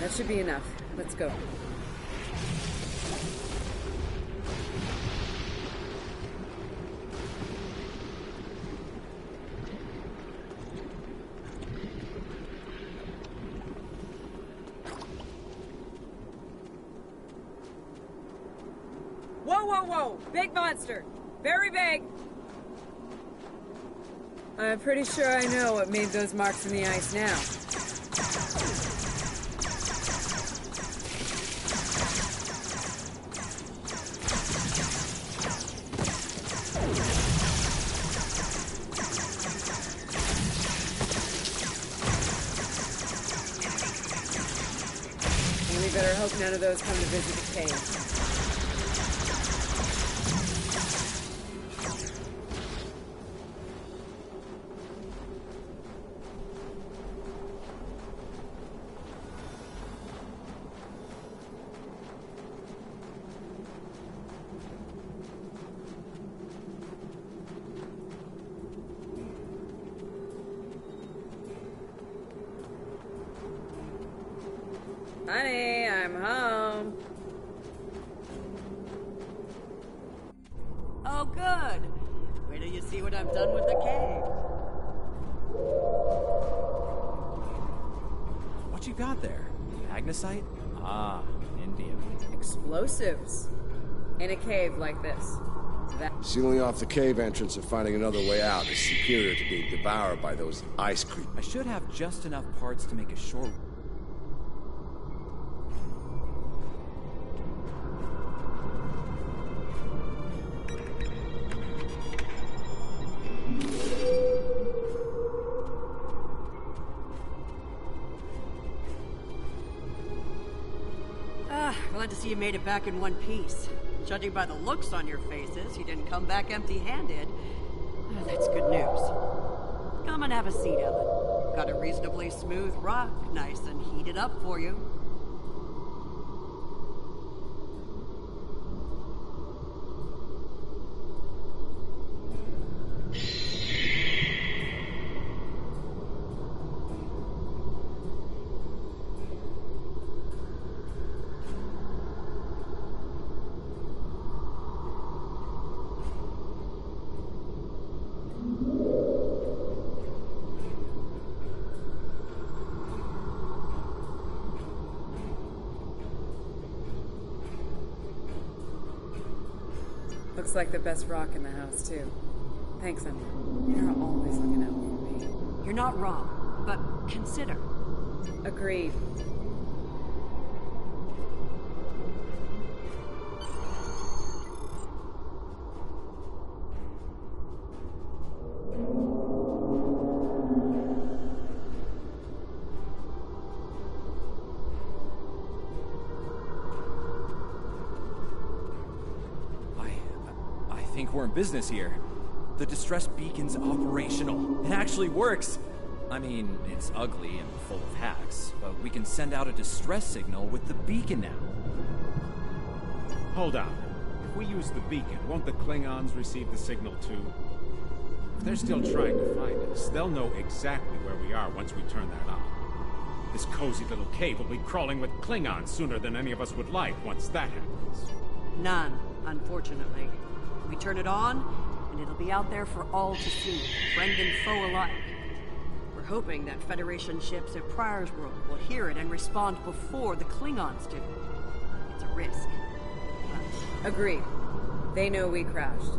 That should be enough. Let's go. Whoa, whoa, whoa! Big monster! Very big! I'm pretty sure I know what made those marks in the ice now. We better hope none of those come to visit the cave. Honey, I'm home. Oh, good. Wait till you see what I've done with the cave. What you got there? Magnesite? Ah, indium. Explosives. In a cave like this. Sealing off the cave entrance and finding another way out is superior to being devoured by those ice creatures. I should have just enough parts to make a short... Glad to see you made it back in one piece. Judging by the looks on your faces, you didn't come back empty-handed. That's good news. Come and have a seat, Ellen. Got a reasonably smooth rock, nice and heated up for you. Looks like the best rock in the house, too. Thanks, Emma. You're always looking out for me. You're not wrong, but consider. Agreed. I think we're in business here. The distress beacon's operational. It actually works. I mean, it's ugly and full of hacks, but we can send out a distress signal with the beacon now. Hold on. If we use the beacon, won't the Klingons receive the signal too? If they're still trying to find us, they'll know exactly where we are once we turn that on. This cozy little cave will be crawling with Klingons sooner than any of us would like once that happens. None, unfortunately. We turn it on, and it'll be out there for all to see, friend and foe alike. We're hoping that Federation ships at Pryor's World will hear it and respond before the Klingons do. It's a risk. But... Agreed. They know we crashed.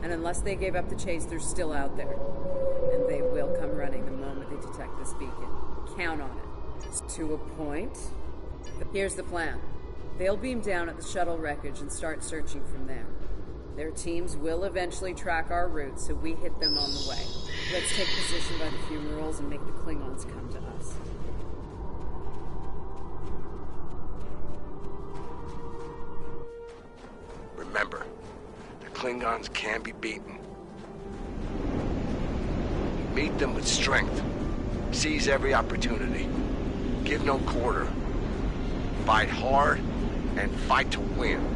And unless they gave up the chase, they're still out there. And they will come running the moment they detect this beacon. Count on it. To a point. Here's the plan. They'll beam down at the shuttle wreckage and start searching from there. Their teams will eventually track our route, so we hit them on the way. Let's take position by the fumaroles and make the Klingons come to us. Remember, the Klingons can be beaten. Meet them with strength. Seize every opportunity. Give no quarter. Fight hard, and fight to win.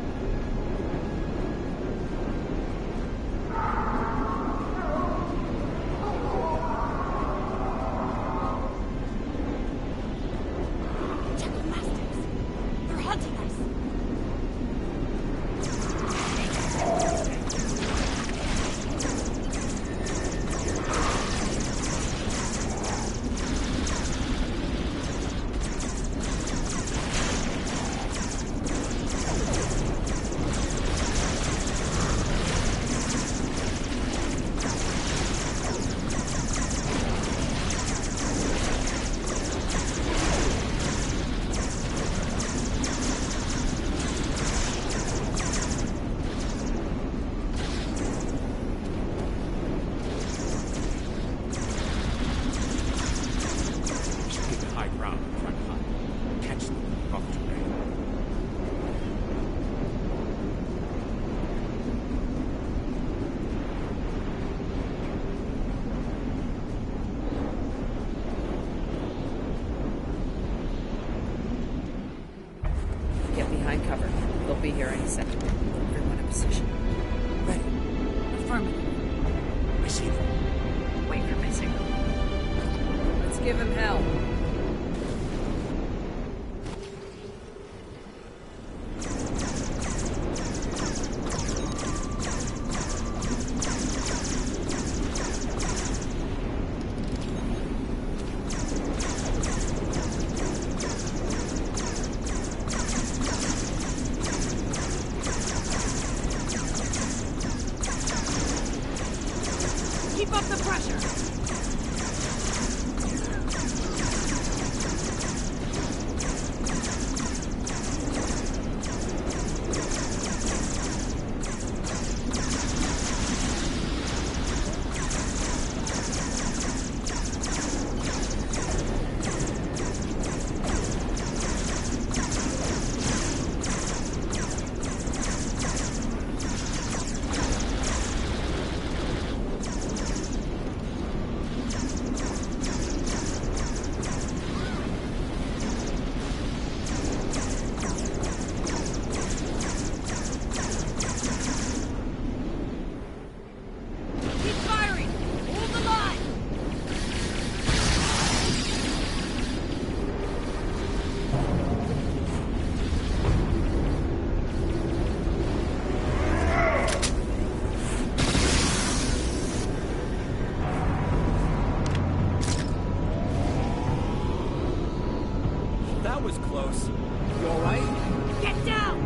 Behind cover. They'll be here any second. Everyone in position. Ready. Affirmative. I see them. Wait for my signal. Let's give him hell. That was close. You alright? Get down!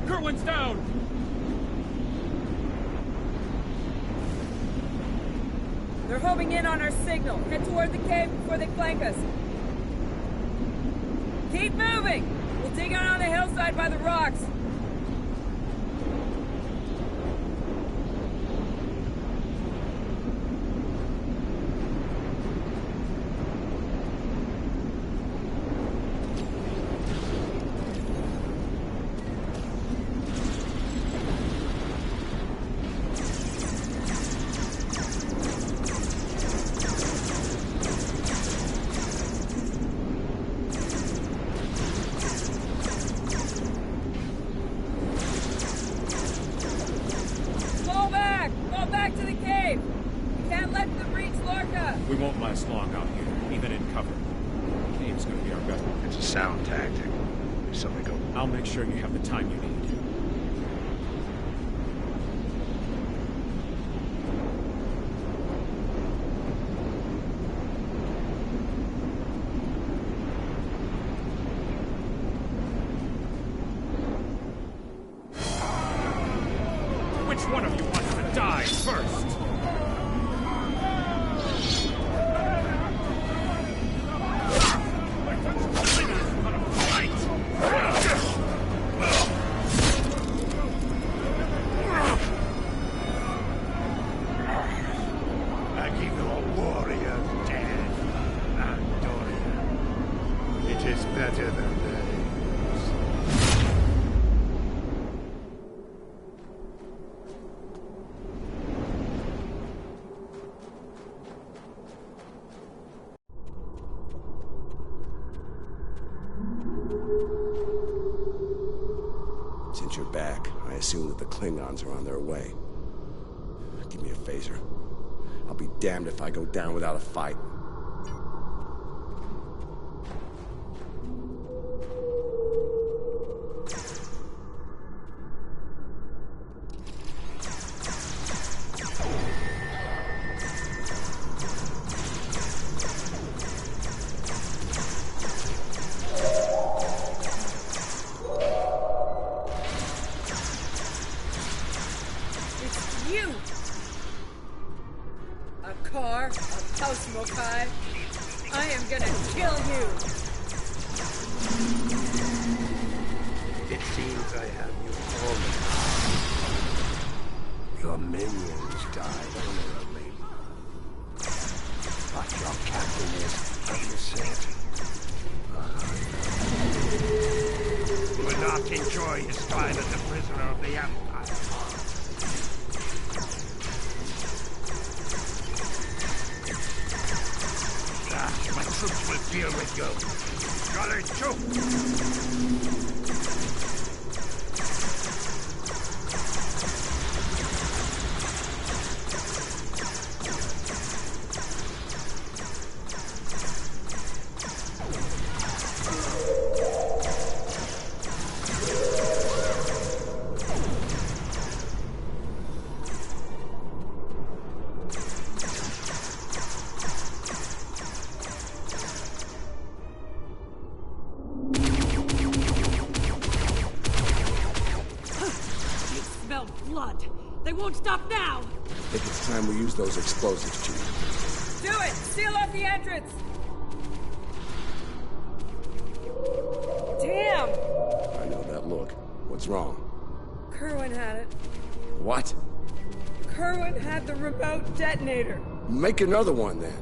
Kerwin's down! They're homing in on our signal. Head toward the cave before they flank us. Keep moving! We'll dig out on the hillside by the rocks. We won't last long out here, even in cover. The cave's gonna be our best. It's a sound tactic. So we go. I'll make sure you have the time you need. Which one of you wants to die first? Better than theirs. Since you're back, I assume that the Klingons are on their way. Give me a phaser. I'll be damned if I go down without a fight. Mokai. I am gonna kill you! It seems I have you all. Your minions died honorably. But your captain is upset. He will not enjoy his time as a prisoner of the Empire. My troops will deal with you. You're a joke. Blood. They won't stop now. I think it's time we use those explosives, Chief. Do it! Seal off the entrance! Damn! I know that look. What's wrong? Kerwin had it. What? Kerwin had the remote detonator. Make another one, then.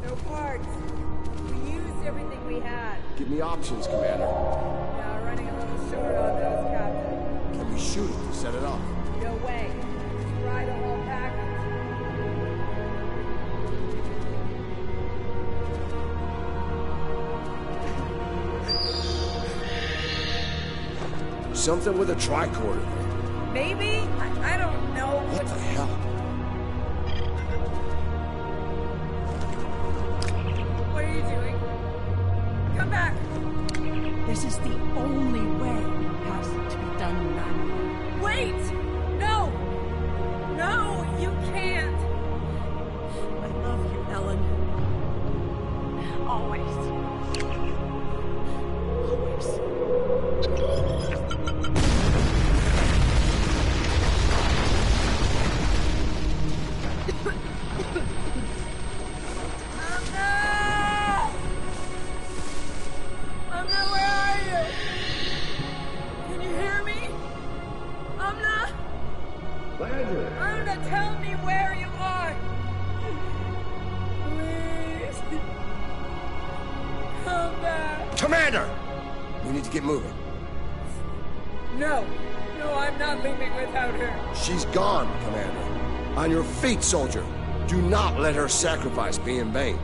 No parts. We used everything we had. Give me options, Commander. Now running a little short on those, Captain. Can we shoot it to set it off? No way. Try the whole package. Something with a tricorder. Maybe? I don't know. What the hell? What are you doing? Come back! This is the only way it has to be done manually. Wait! No! No, you can't! I love you, Ellen. Always. Always. Amna, where are you? Can you hear me? Amna? Amna, tell me where you are. Please. Come back. Commander! We need to get moving. No. No, I'm not leaving without her. She's gone, Commander. On your feet, soldier. Do not let her sacrifice be in vain.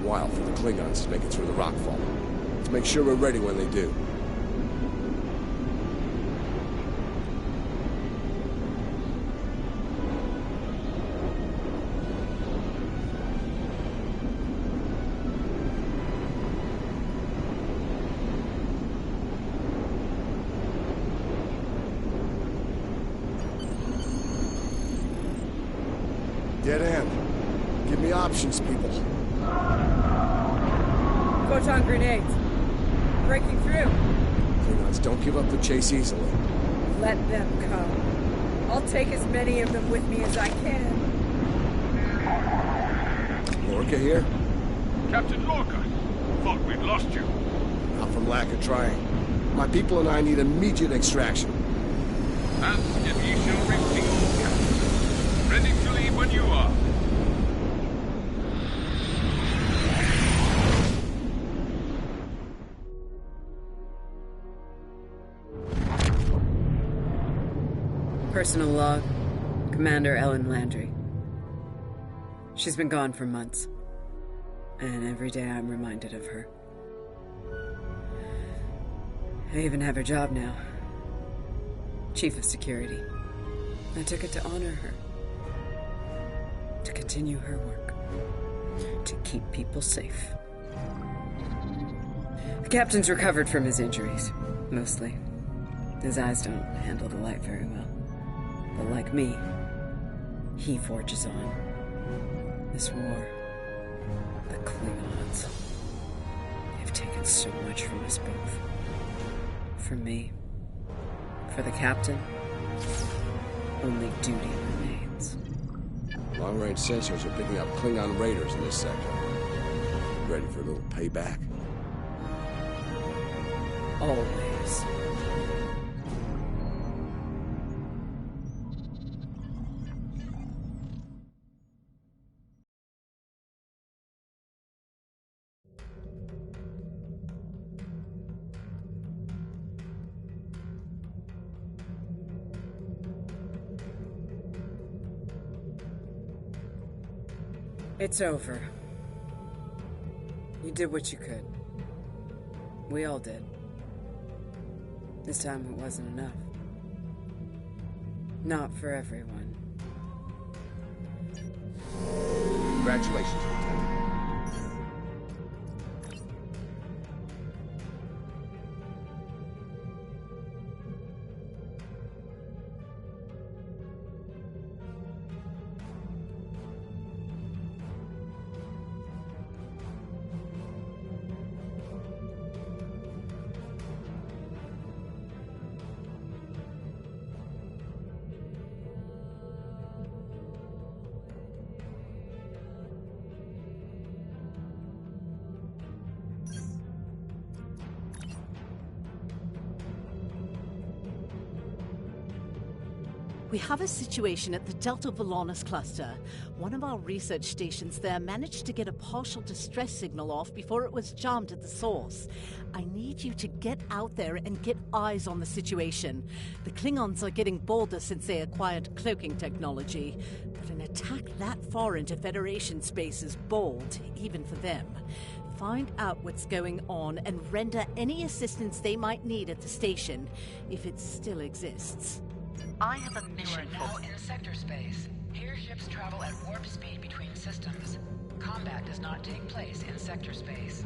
While for the Klingons to make it through the rockfall. Let's make sure we're ready when they do. Dead end. Give me options, people. Photon grenades. Breaking through. Klingons don't give up the chase easily. Let them come. I'll take as many of them with me as I can. Lorca here? Captain Lorca, thought we'd lost you. Not from lack of trying. My people and I need immediate extraction. Ask and ye shall receive, Captain. Ready to leave when you are. Personal log, Commander Ellen Landry. She's been gone for months, and every day I'm reminded of her. I even have her job now. Chief of Security. I took it to honor her. To continue her work. To keep people safe. The captain's recovered from his injuries, mostly. His eyes don't handle the light very well. But like me, he forges on. This war, the Klingons, they've taken so much from us both. From me, for the captain, only duty remains. Long-range sensors are picking up Klingon raiders in this sector. Ready for a little payback? Always. It's over. You did what you could. We all did. This time it wasn't enough. Not for everyone. Congratulations, Lieutenant. We have a situation at the Delta Volanus cluster. One of our research stations there managed to get a partial distress signal off before it was jammed at the source. I need you to get out there and get eyes on the situation. The Klingons are getting bolder since they acquired cloaking technology, but an attack that far into Federation space is bold, even for them. Find out what's going on and render any assistance they might need at the station, if it still exists. I have a mission. You are now in sector space. Here ships travel at warp speed between systems. Combat does not take place in sector space.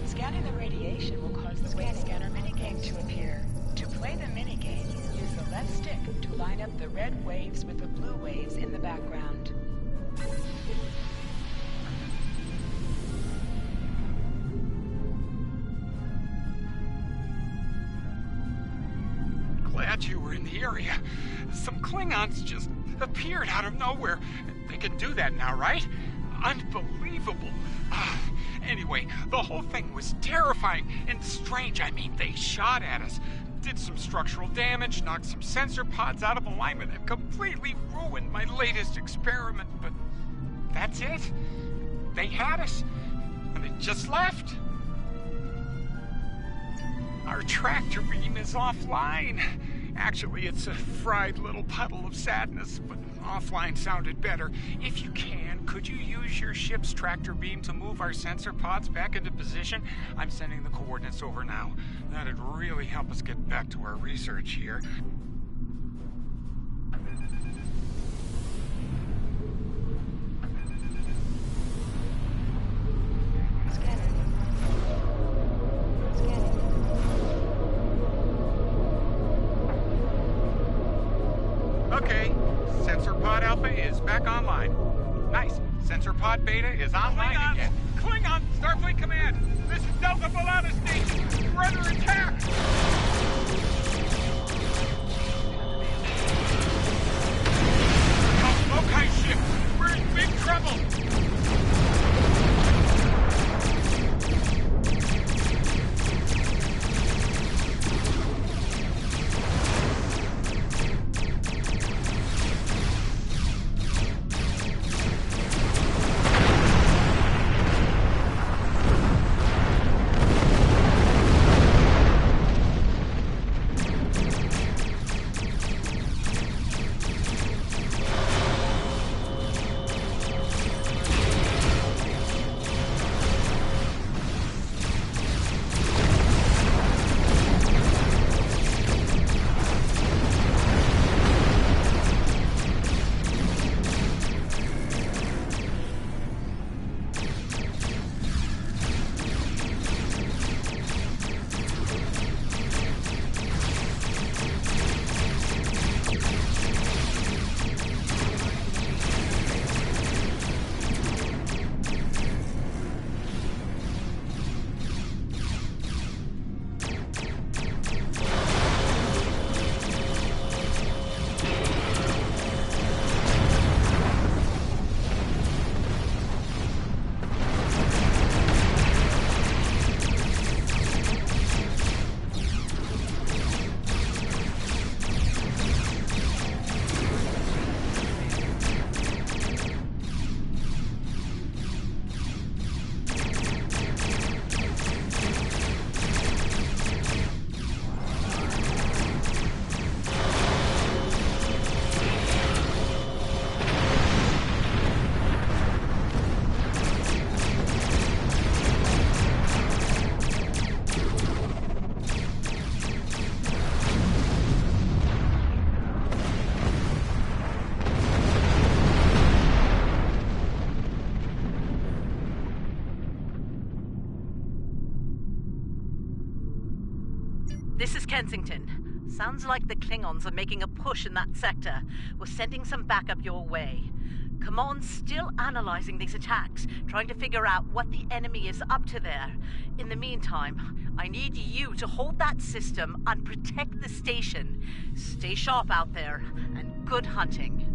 Scanning the radiation will cause the wave scanner minigame to appear. To play the minigame, use the left stick to line up the red waves with the blue waves in the background. Glad you were in the area. Some Klingons just appeared out of nowhere. They can do that now, right? Unbelievable. Anyway, the whole thing was terrifying and strange. I mean, they shot at us, did some structural damage, knocked some sensor pods out of alignment, and completely ruined my latest experiment. But that's it. They had us, and they just left. Our tractor beam is offline. Actually, it's a fried little puddle of sadness, but offline sounded better. If you can, could you use your ship's tractor beam to move our sensor pods back into position? I'm sending the coordinates over now. That'd really help us get back to our research here. Okay, Sensor Pod Alpha is back online. Nice. Sensor Pod Beta is online again. Klingon, Starfleet Command. This is Delta Balana Station. We're under attack. Oh, Lokai ship. We're in big trouble. This is Kensington. Sounds like the Klingons are making a push in that sector. We're sending some backup your way. Command's still analyzing these attacks, trying to figure out what the enemy is up to there. In the meantime, I need you to hold that system and protect the station. Stay sharp out there, and good hunting.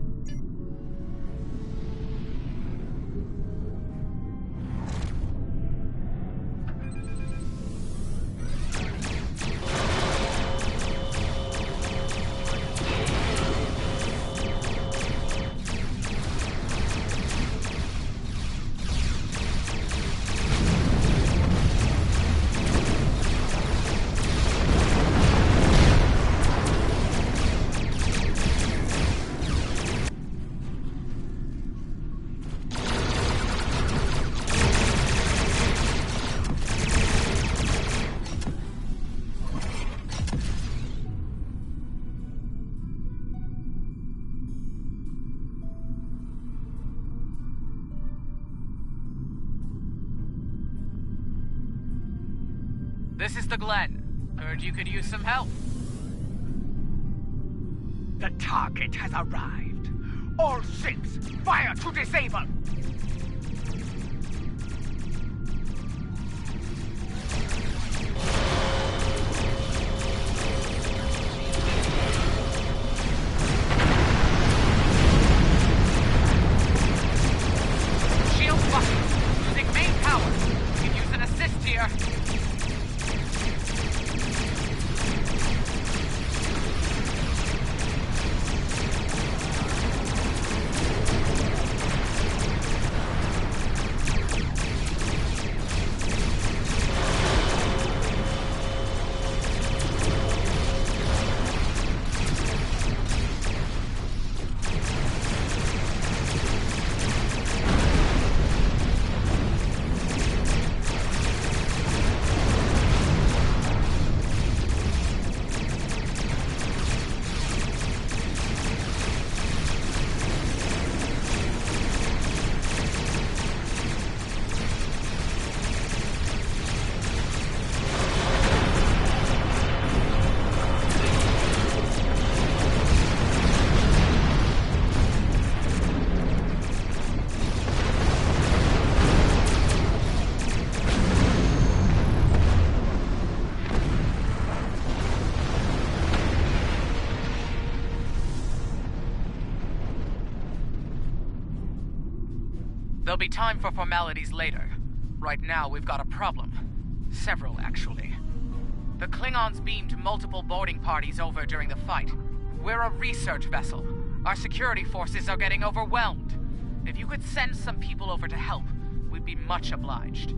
This is the Glen. Heard you could use some help. The target has arrived. All ships, fire to disable! Shield bucket. Using main power. There'll be time for formalities later. Right now, we've got a problem. Several, actually. The Klingons beamed multiple boarding parties over during the fight. We're a research vessel. Our security forces are getting overwhelmed. If you could send some people over to help, we'd be much obliged.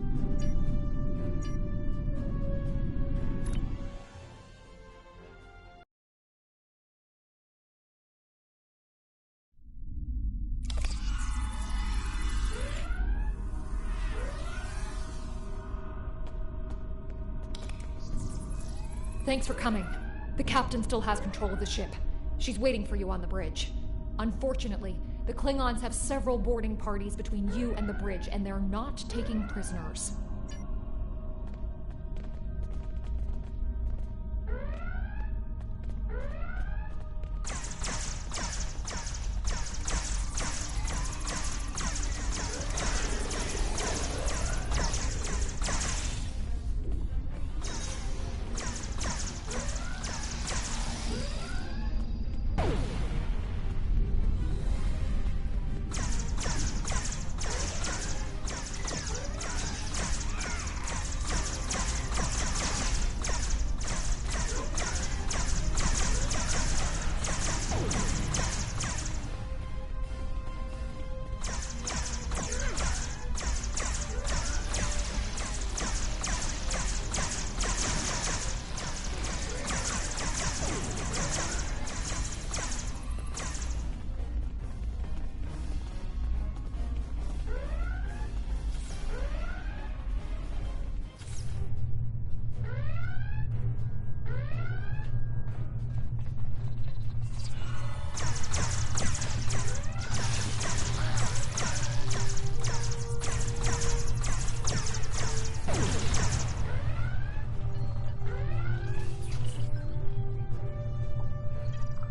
Thanks for coming. The captain still has control of the ship. She's waiting for you on the bridge. Unfortunately, the Klingons have several boarding parties between you and the bridge, and they're not taking prisoners.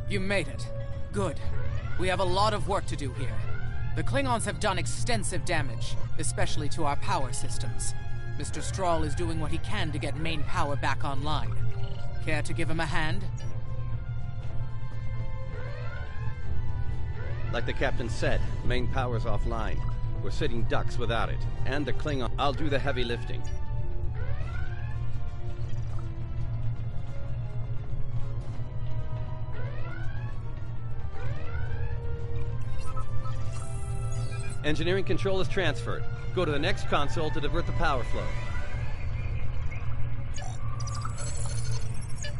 You made it. Good. We have a lot of work to do here. The Klingons have done extensive damage, especially to our power systems. Mr. Strahl is doing what he can to get main power back online. Care to give him a hand? Like the captain said, main power's offline. We're sitting ducks without it. And the Klingon... I'll do the heavy lifting. Engineering control is transferred. Go to the next console to divert the power flow.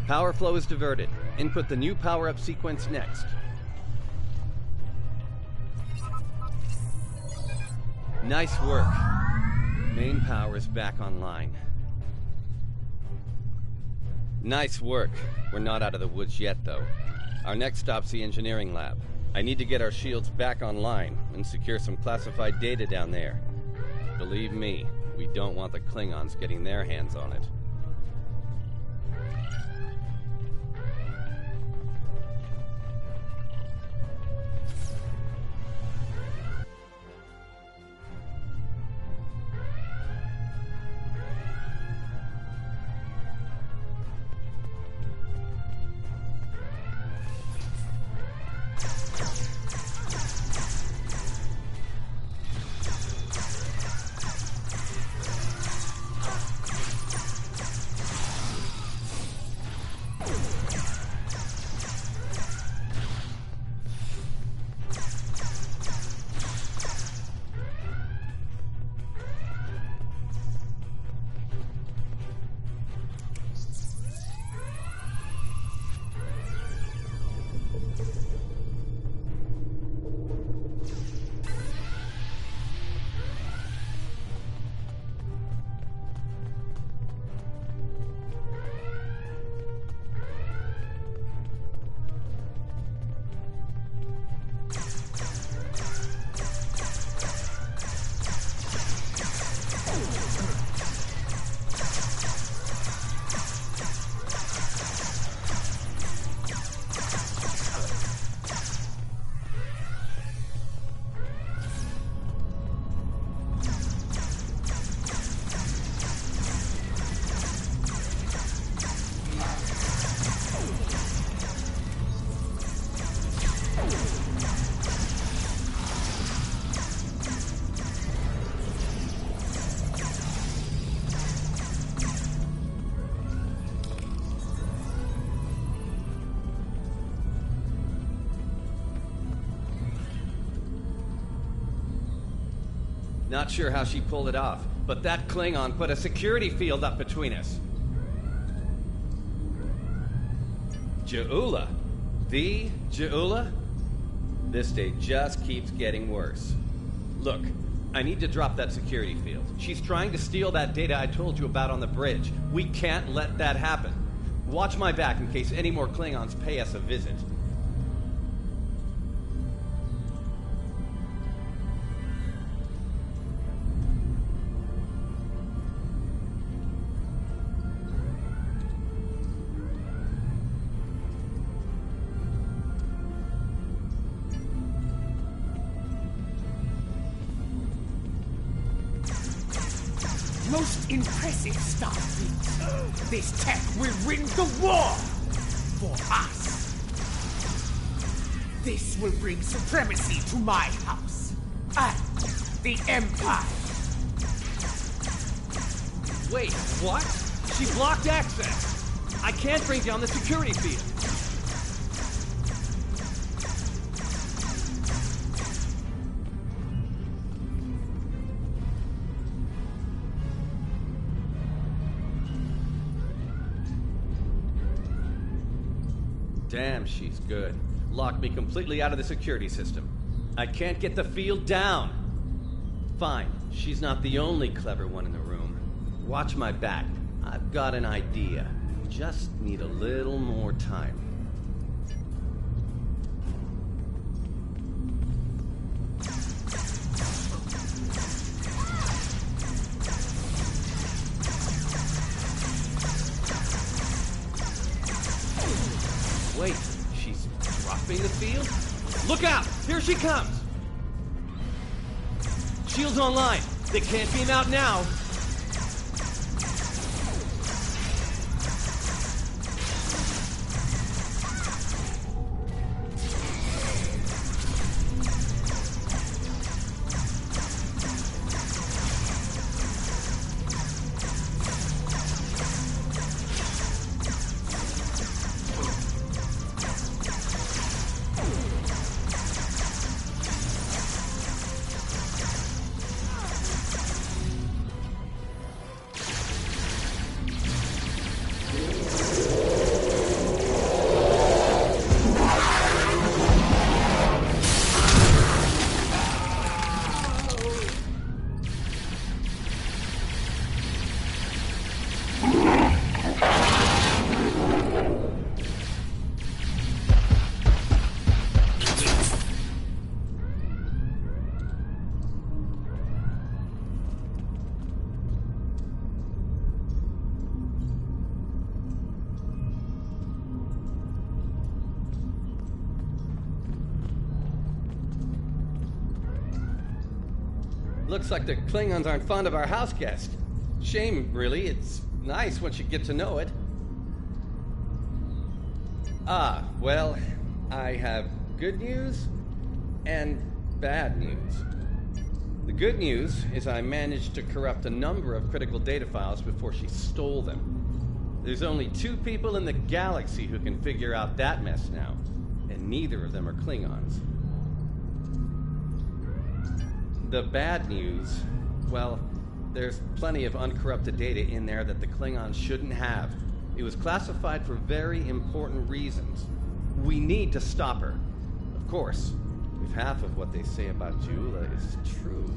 Power flow is diverted. Input the new power-up sequence next. Nice work. Main power is back online. Nice work. We're not out of the woods yet, though. Our next stop's the engineering lab. I need to get our shields back online and secure some classified data down there. Believe me, we don't want the Klingons getting their hands on it. Not sure how she pulled it off, but that Klingon put a security field up between us. Ja'ula? The Ja'ula? This day just keeps getting worse. Look, I need to drop that security field. She's trying to steal that data I told you about on the bridge. We can't let that happen. Watch my back in case any more Klingons pay us a visit. Most impressive, Starfleet. This tech will win the war for us. This will bring supremacy to my house and the Empire. Wait, what? She blocked access. I can't bring down the security field. Damn, she's good. Locked me completely out of the security system. I can't get the field down. Fine, she's not the only clever one in the room. Watch my back. I've got an idea. Just need a little more time. Wait, she's dropping the field? Look out! Here she comes! Shield's online. They can't beam out now. Looks like the Klingons aren't fond of our house guest. Shame, really. It's nice once you get to know it. Ah, well, I have good news and bad news. The good news is I managed to corrupt a number of critical data files before she stole them. There's only 2 people in the galaxy who can figure out that mess now, and neither of them are Klingons. The bad news, well, there's plenty of uncorrupted data in there that the Klingons shouldn't have. It was classified for very important reasons. We need to stop her. Of course, if half of what they say about Ja'ula is true.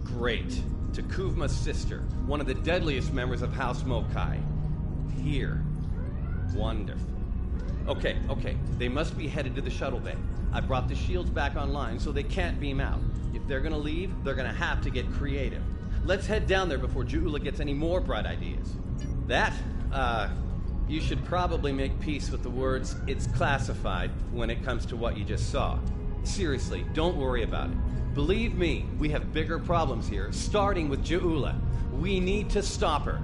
Great. T'Kuvma's sister, one of the deadliest members of House Mokai. Here. Wonderful. Okay. They must be headed to the shuttle bay. I brought the shields back online so they can't beam out. If they're gonna leave, they're gonna have to get creative. Let's head down there before Ja'ula gets any more bright ideas. You should probably make peace with the words, "it's classified," when it comes to what you just saw. Seriously, don't worry about it. Believe me, we have bigger problems here, starting with Ja'ula. We need to stop her.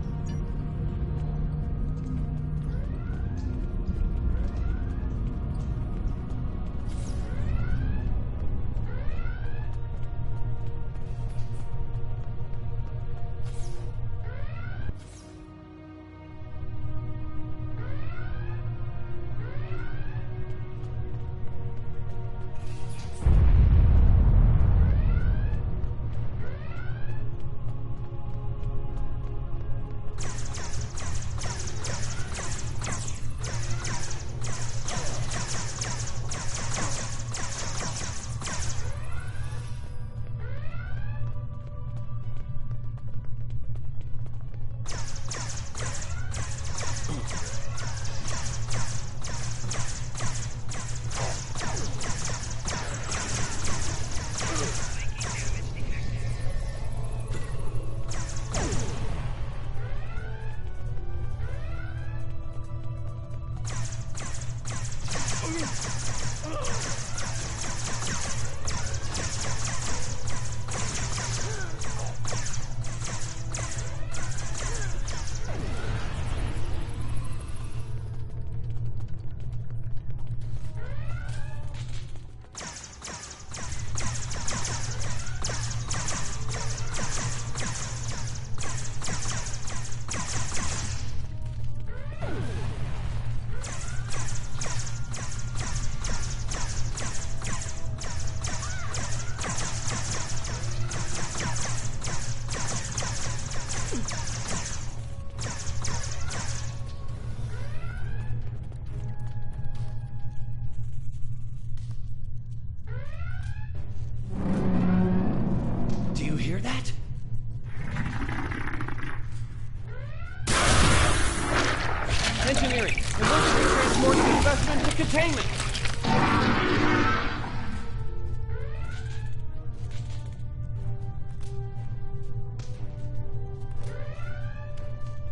Engineering! Emergency transport and investment to containment!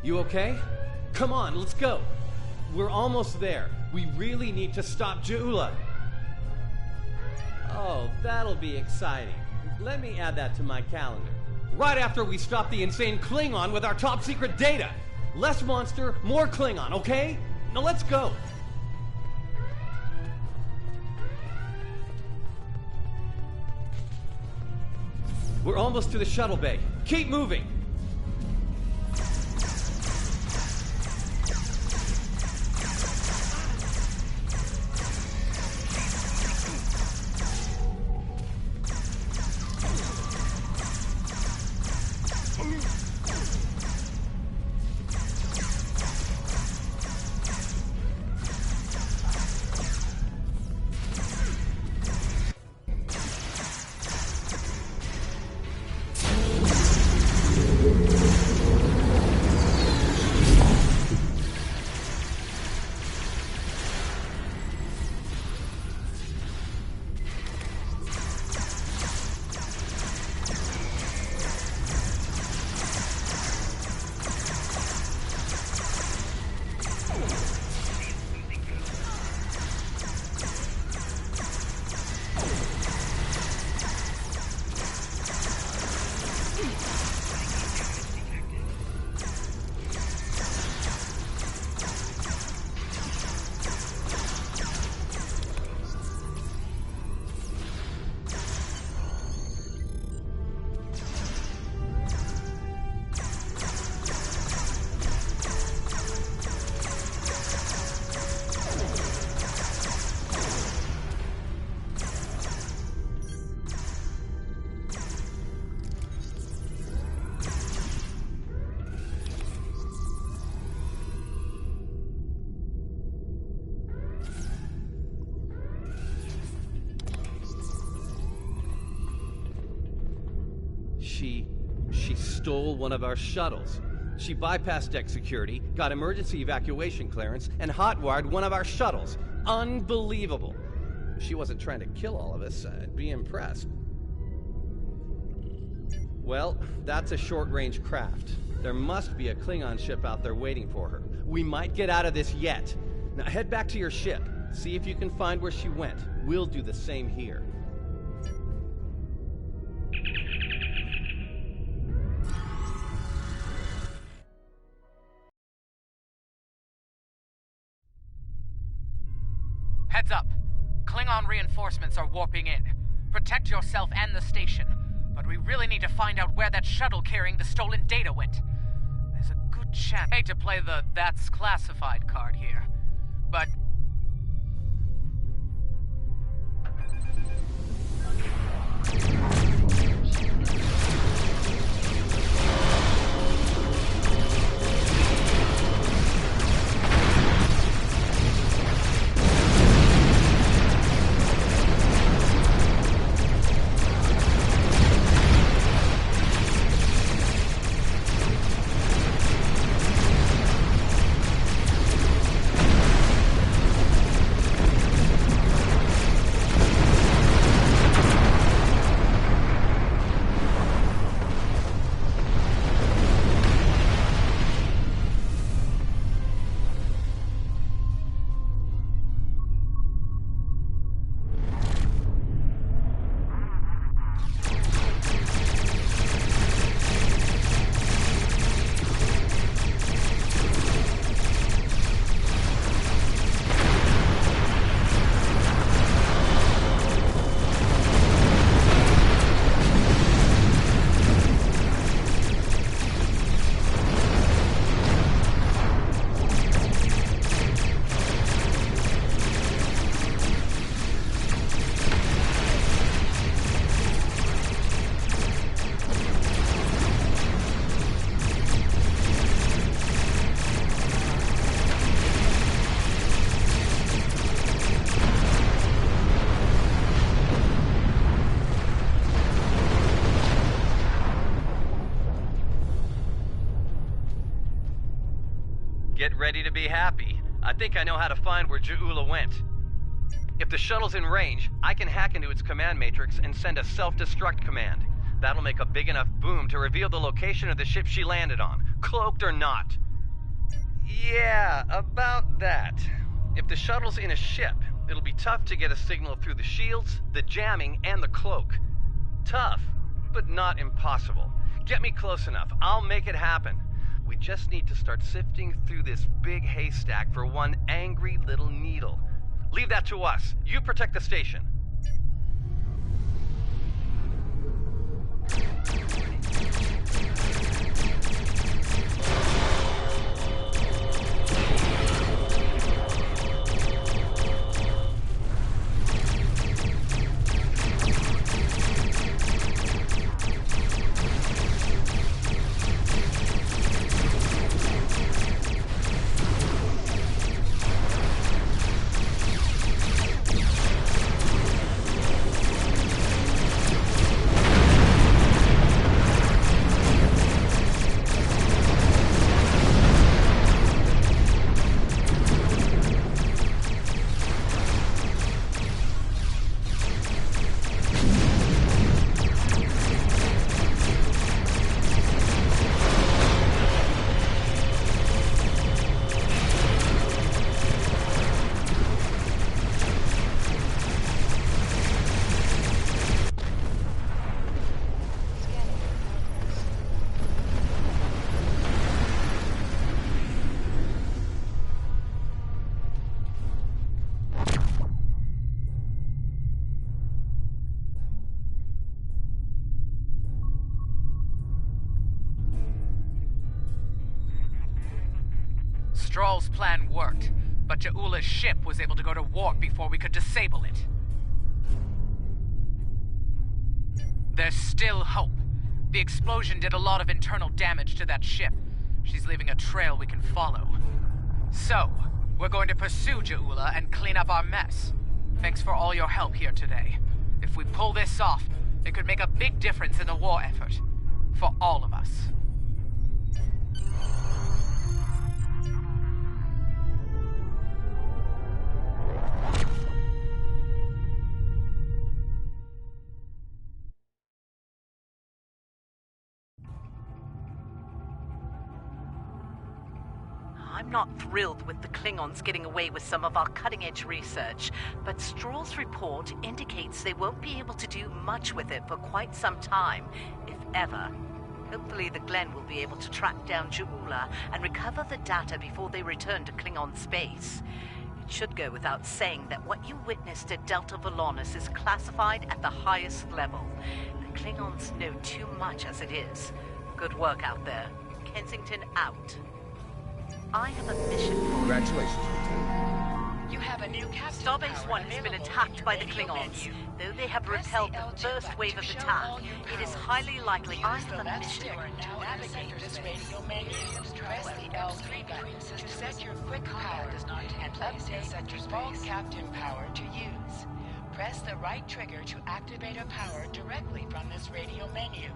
You okay? Come on, let's go. We're almost there. We really need to stop Ja'ula. Oh, that'll be exciting. Let me add that to my calendar. Right after we stop the insane Klingon with our top secret data. Less monster, more Klingon, okay? Now let's go. We're almost to the shuttle bay. Keep moving. She stole one of our shuttles. She bypassed deck security, got emergency evacuation clearance, and hotwired one of our shuttles. Unbelievable. If she wasn't trying to kill all of us, I'd be impressed. Well, that's a short-range craft. There must be a Klingon ship out there waiting for her. We might get out of this yet. Now head back to your ship. See if you can find where she went. We'll do the same here. Heads up. Klingon reinforcements are warping in. Protect yourself and the station. But we really need to find out where that shuttle carrying the stolen data went. There's a good chance. I hate to play the "that's classified" card here, but Get ready to be happy. I think I know how to find where Ja'ula went. If the shuttle's in range, I can hack into its command matrix and send a self-destruct command. That'll make a big enough boom to reveal the location of the ship she landed on, cloaked or not. Yeah, about that. If the shuttle's in a ship, it'll be tough to get a signal through the shields, the jamming, and the cloak. Tough, but not impossible. Get me close enough, I'll make it happen. We just need to start sifting through this big haystack for one angry little needle. Leave that to us. You protect the station. Stroll's plan worked, but Ja'ula's ship was able to go to warp before we could disable it. There's still hope. The explosion did a lot of internal damage to that ship. She's leaving a trail we can follow. So, we're going to pursue Ja'ula and clean up our mess. Thanks for all your help here today. If we pull this off, it could make a big difference in the war effort. For all of us. I'm not thrilled with the Klingons getting away with some of our cutting-edge research, but Stroll's report indicates they won't be able to do much with it for quite some time, if ever. Hopefully the Glen will be able to track down Ja'ula and recover the data before they return to Klingon space. It should go without saying that what you witnessed at Delta Volanus is classified at the highest level. The Klingons know too much as it is. Good work out there. Kensington out. I have a mission for you. Congratulations, Lieutenant. You have a new captain. Starbase 1 has been attacked by the Klingons. Though they have repelled the first wave of attack, it is highly likely I have a mission. To navigate this radio menu, press the L3 button to set your quick power and update your default captain power to use. Press the right trigger to activate a power directly from this radio menu.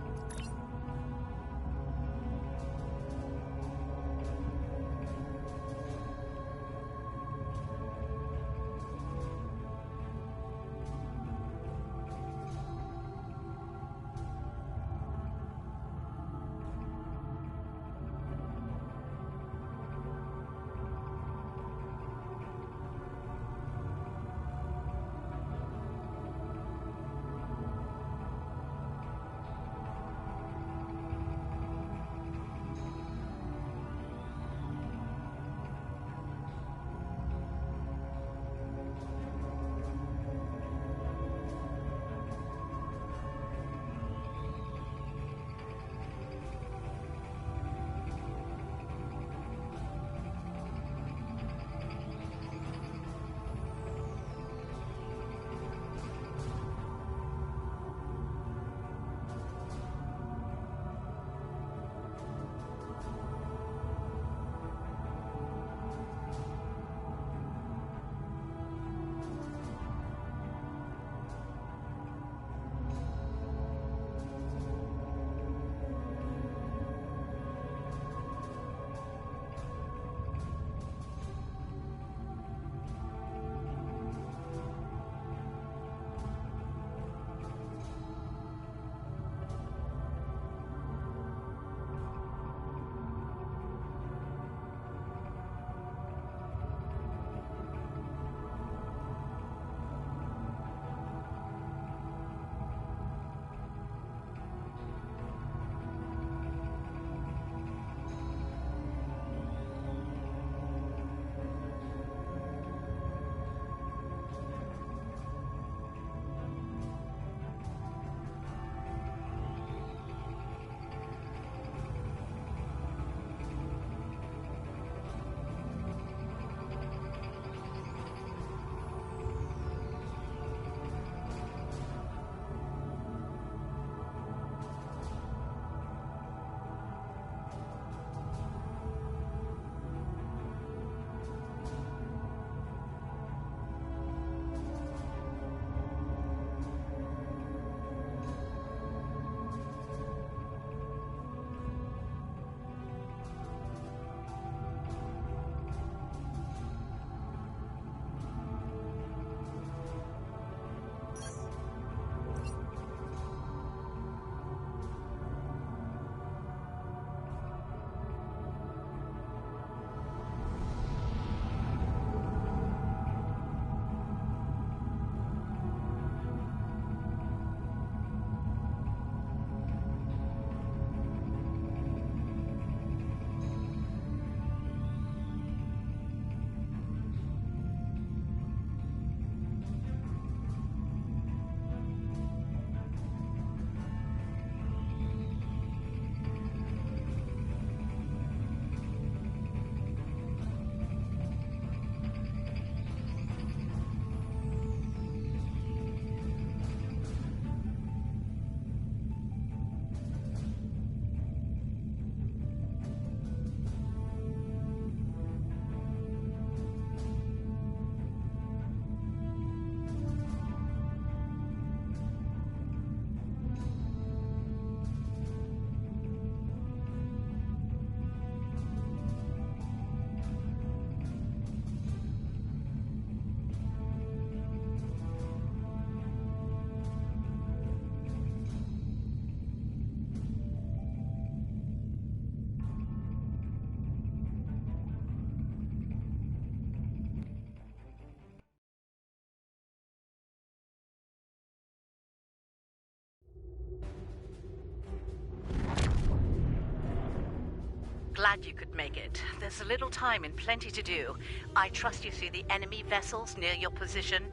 Glad you could make it. There's a little time and plenty to do. I trust you see the enemy vessels near your position.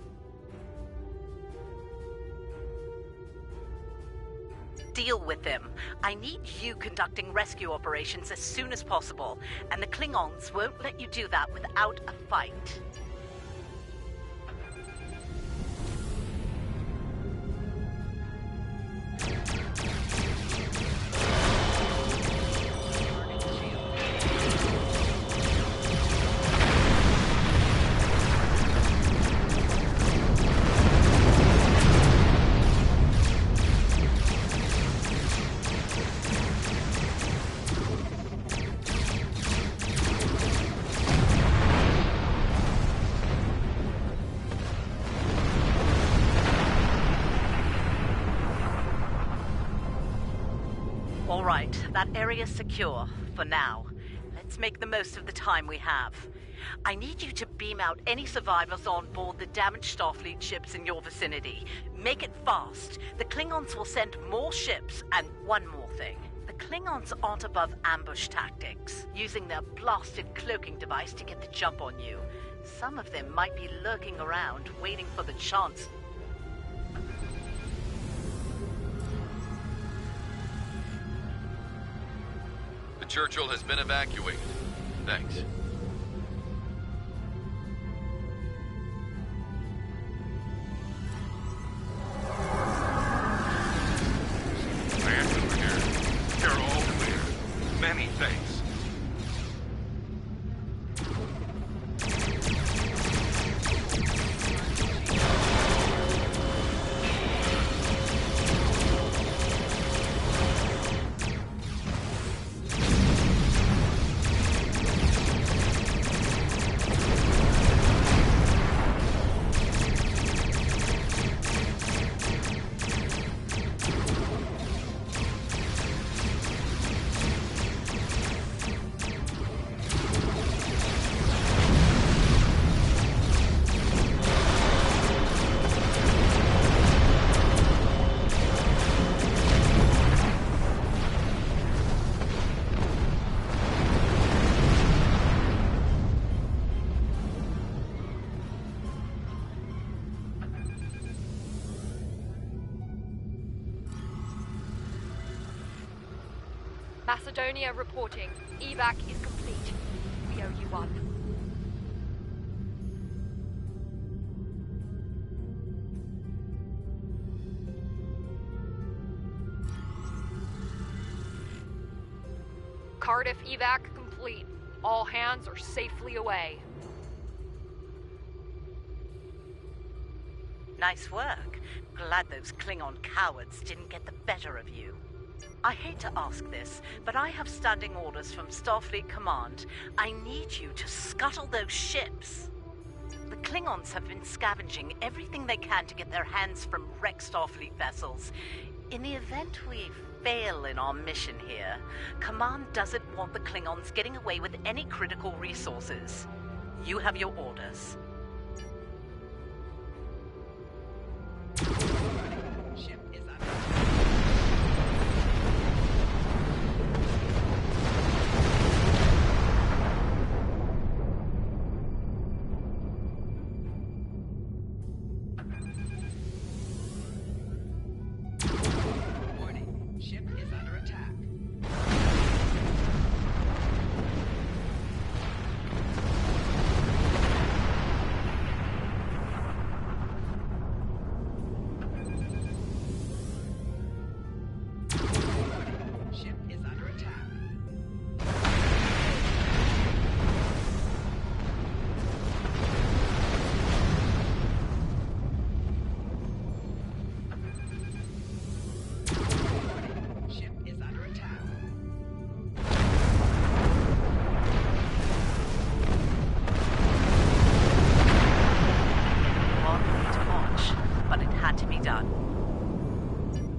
Deal with them. I need you conducting rescue operations as soon as possible, and the Klingons won't let you do that without a fight. All right, that area's secure, for now. Let's make the most of the time we have. I need you to beam out any survivors on board the damaged Starfleet ships in your vicinity. Make it fast. The Klingons will send more ships, and one more thing. The Klingons aren't above ambush tactics, using their blasted cloaking device to get the jump on you. Some of them might be lurking around, waiting for the chance. The Churchill has been evacuated. Thanks. Man over here. They're all clear. Many thanks. Macedonia reporting. Evac is complete. We owe you one. Cardiff evac complete. All hands are safely away. Nice work. Glad those Klingon cowards didn't get the better of you. I hate to ask this, but I have standing orders from Starfleet Command. I need you to scuttle those ships. The Klingons have been scavenging everything they can to get their hands from wrecked Starfleet vessels. In the event we fail in our mission here, Command doesn't want the Klingons getting away with any critical resources. You have your orders. Ship is Warning. Ship is under attack. Ship is under attack. Ship is under attack. Long way to march, but it had to be done.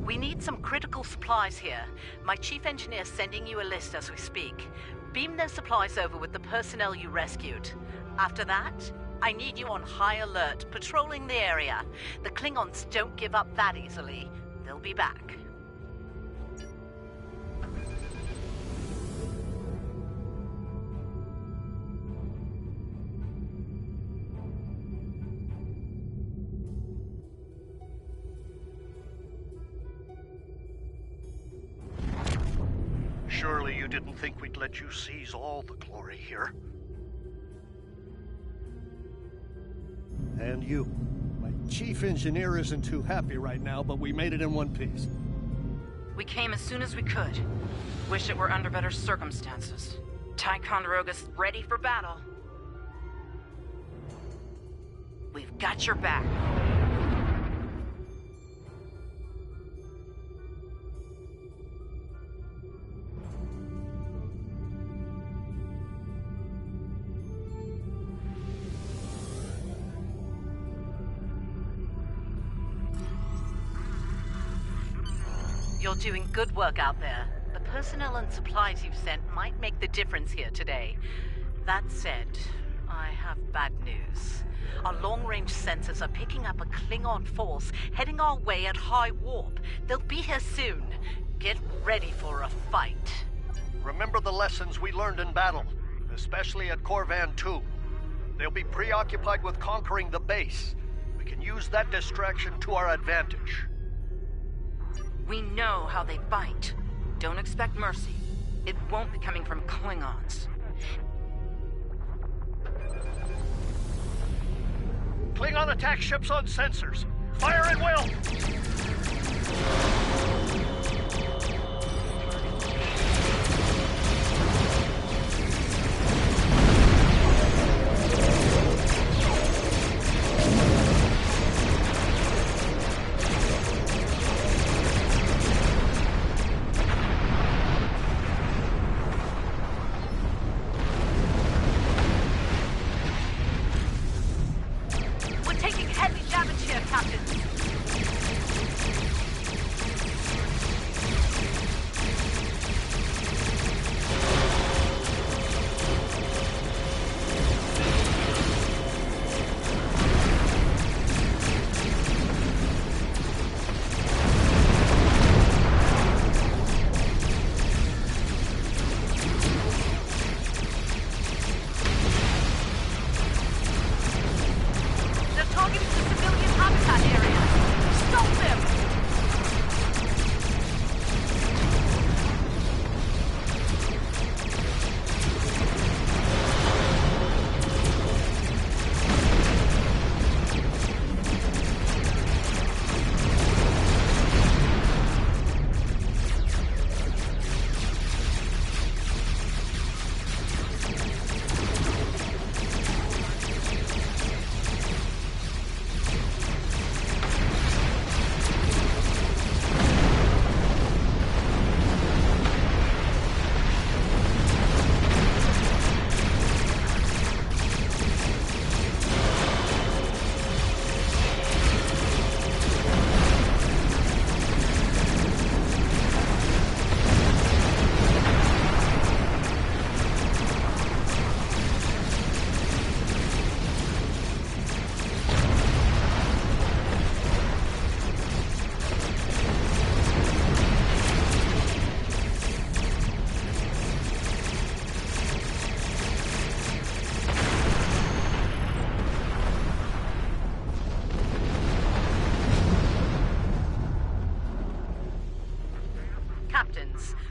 We need some critical supplies here. My chief engineer's sending you a list as we speak. Beam those supplies over with the personnel you rescued. After that, I need you on high alert, patrolling the area. The Klingons don't give up that easily. They'll be back. Surely you didn't think we'd let you seize all the glory here. And you. My chief engineer isn't too happy right now, but we made it in one piece. We came as soon as we could. Wish it were under better circumstances. Ticonderoga's ready for battle. We've got your back. You're doing good work out there. The personnel and supplies you've sent might make the difference here today. That said, I have bad news. Our long-range sensors are picking up a Klingon force heading our way at high warp. They'll be here soon. Get ready for a fight. Remember the lessons we learned in battle, especially at Corvan 2. They'll be preoccupied with conquering the base. We can use that distraction to our advantage. We know how they fight. Don't expect mercy. It won't be coming from Klingons. Klingon attack ships on sensors. Fire at will!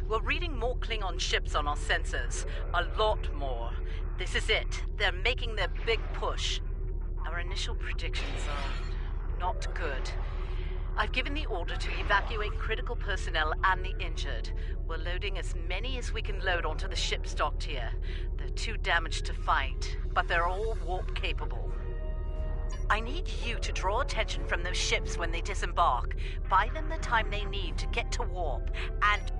We're reading more Klingon ships on our sensors. A lot more. This is it. They're making their big push. Our initial predictions are not good. I've given the order to evacuate critical personnel and the injured. We're loading as many as we can load onto the ship stocked here. They're too damaged to fight, but they're all warp capable. I need you to draw attention from those ships when they disembark. Buy them the time they need to get to warp, and...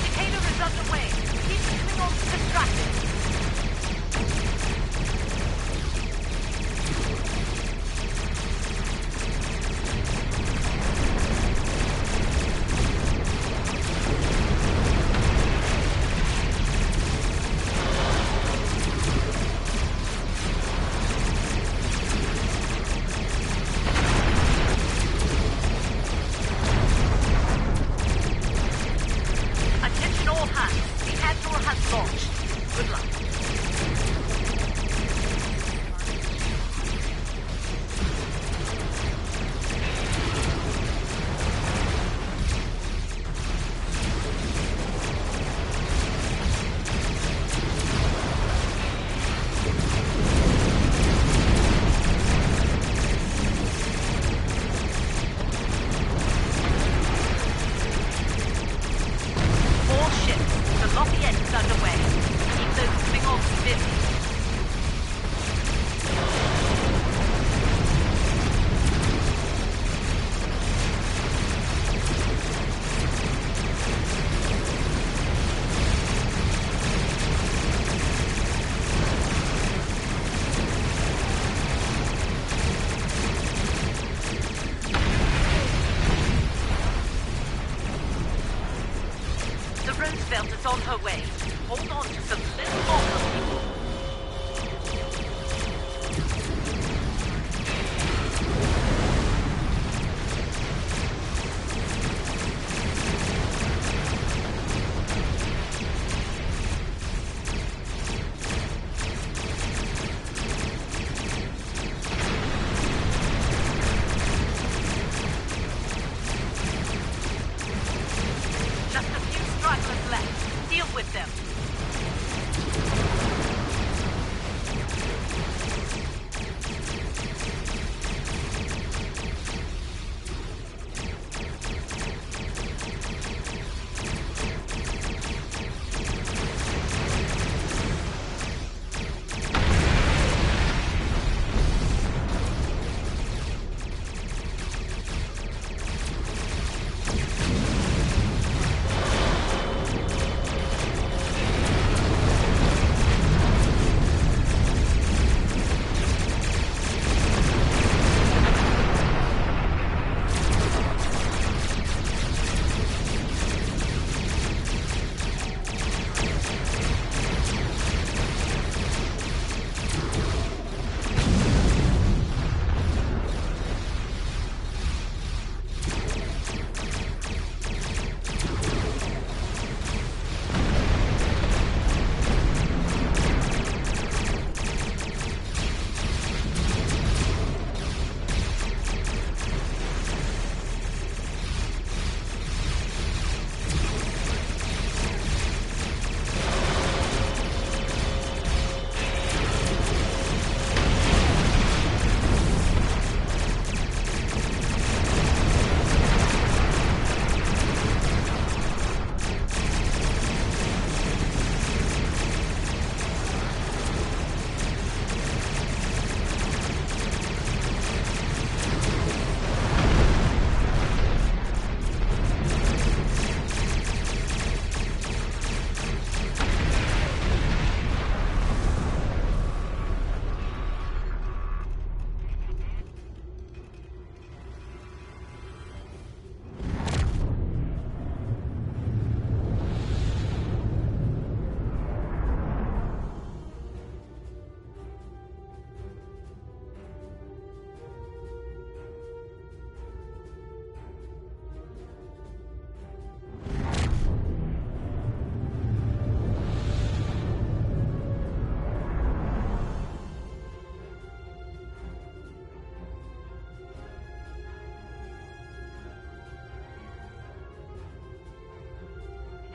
Decatur is underway. Keep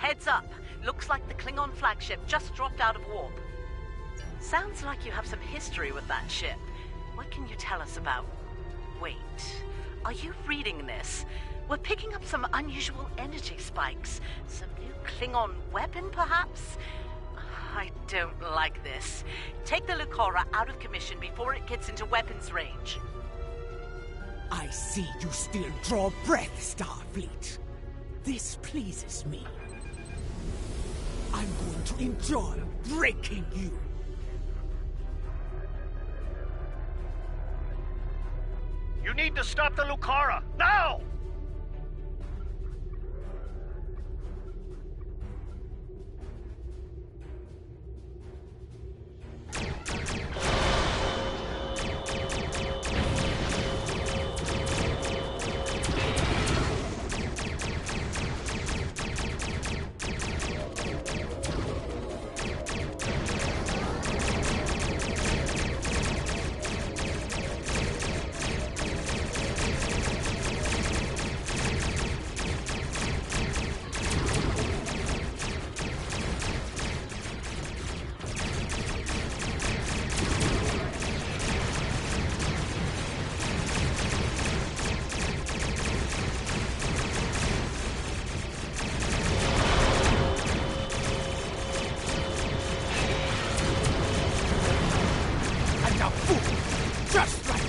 Heads up. Looks like the Klingon flagship just dropped out of warp. Sounds like you have some history with that ship. What can you tell us about... Wait, are you reading this? We're picking up some unusual energy spikes. Some new Klingon weapon, perhaps? I don't like this. Take the Lucora out of commission before it gets into weapons range. I see you still draw breath, Starfleet. This pleases me. I'm going to enjoy breaking you. You need to stop the Lucara, now!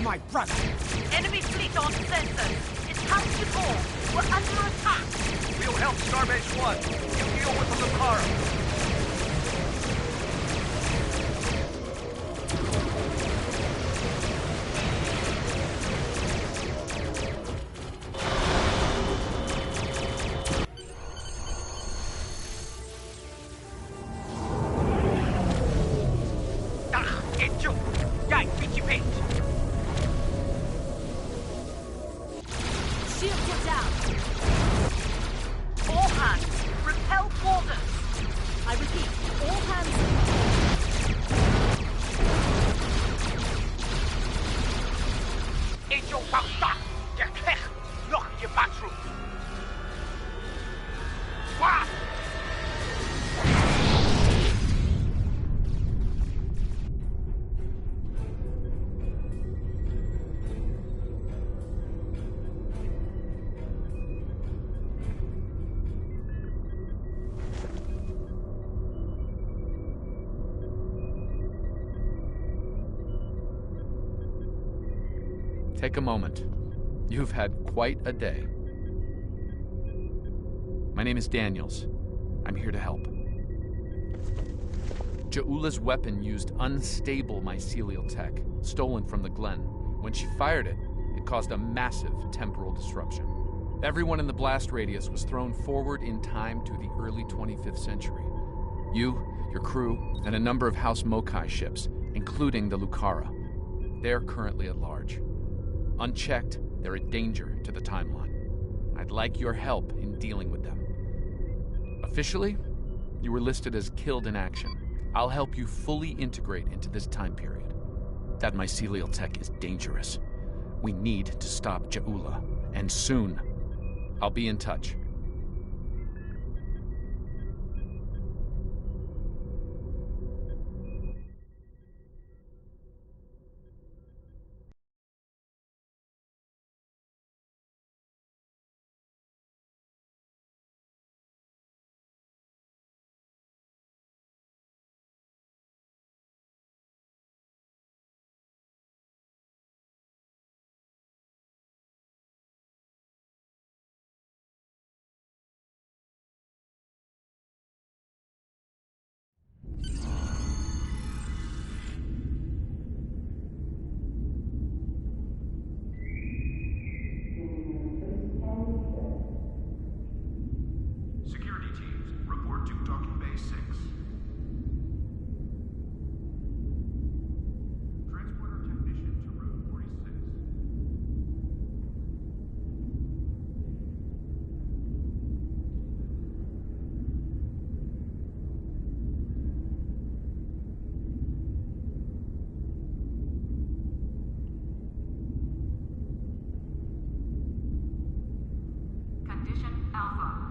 My brother! Enemy fleet on sensors. It's time to go. We're under attack. We'll help Starbase 1. You deal with the Lucara. Take a moment. You've had quite a day. My name is Daniels. I'm here to help. Ja'ula's weapon used unstable mycelial tech, stolen from the Glen. When she fired it, it caused a massive temporal disruption. Everyone in the blast radius was thrown forward in time to the early 25th century. You, your crew, and a number of House Mokai ships, including the Lucara. They're currently at large. Unchecked, they're a danger to the timeline. I'd like your help in dealing with them. Officially, you were listed as killed in action. I'll help you fully integrate into this time period. That mycelial tech is dangerous. We need to stop Ja'ula, and soon. I'll be in touch. Condition Alpha.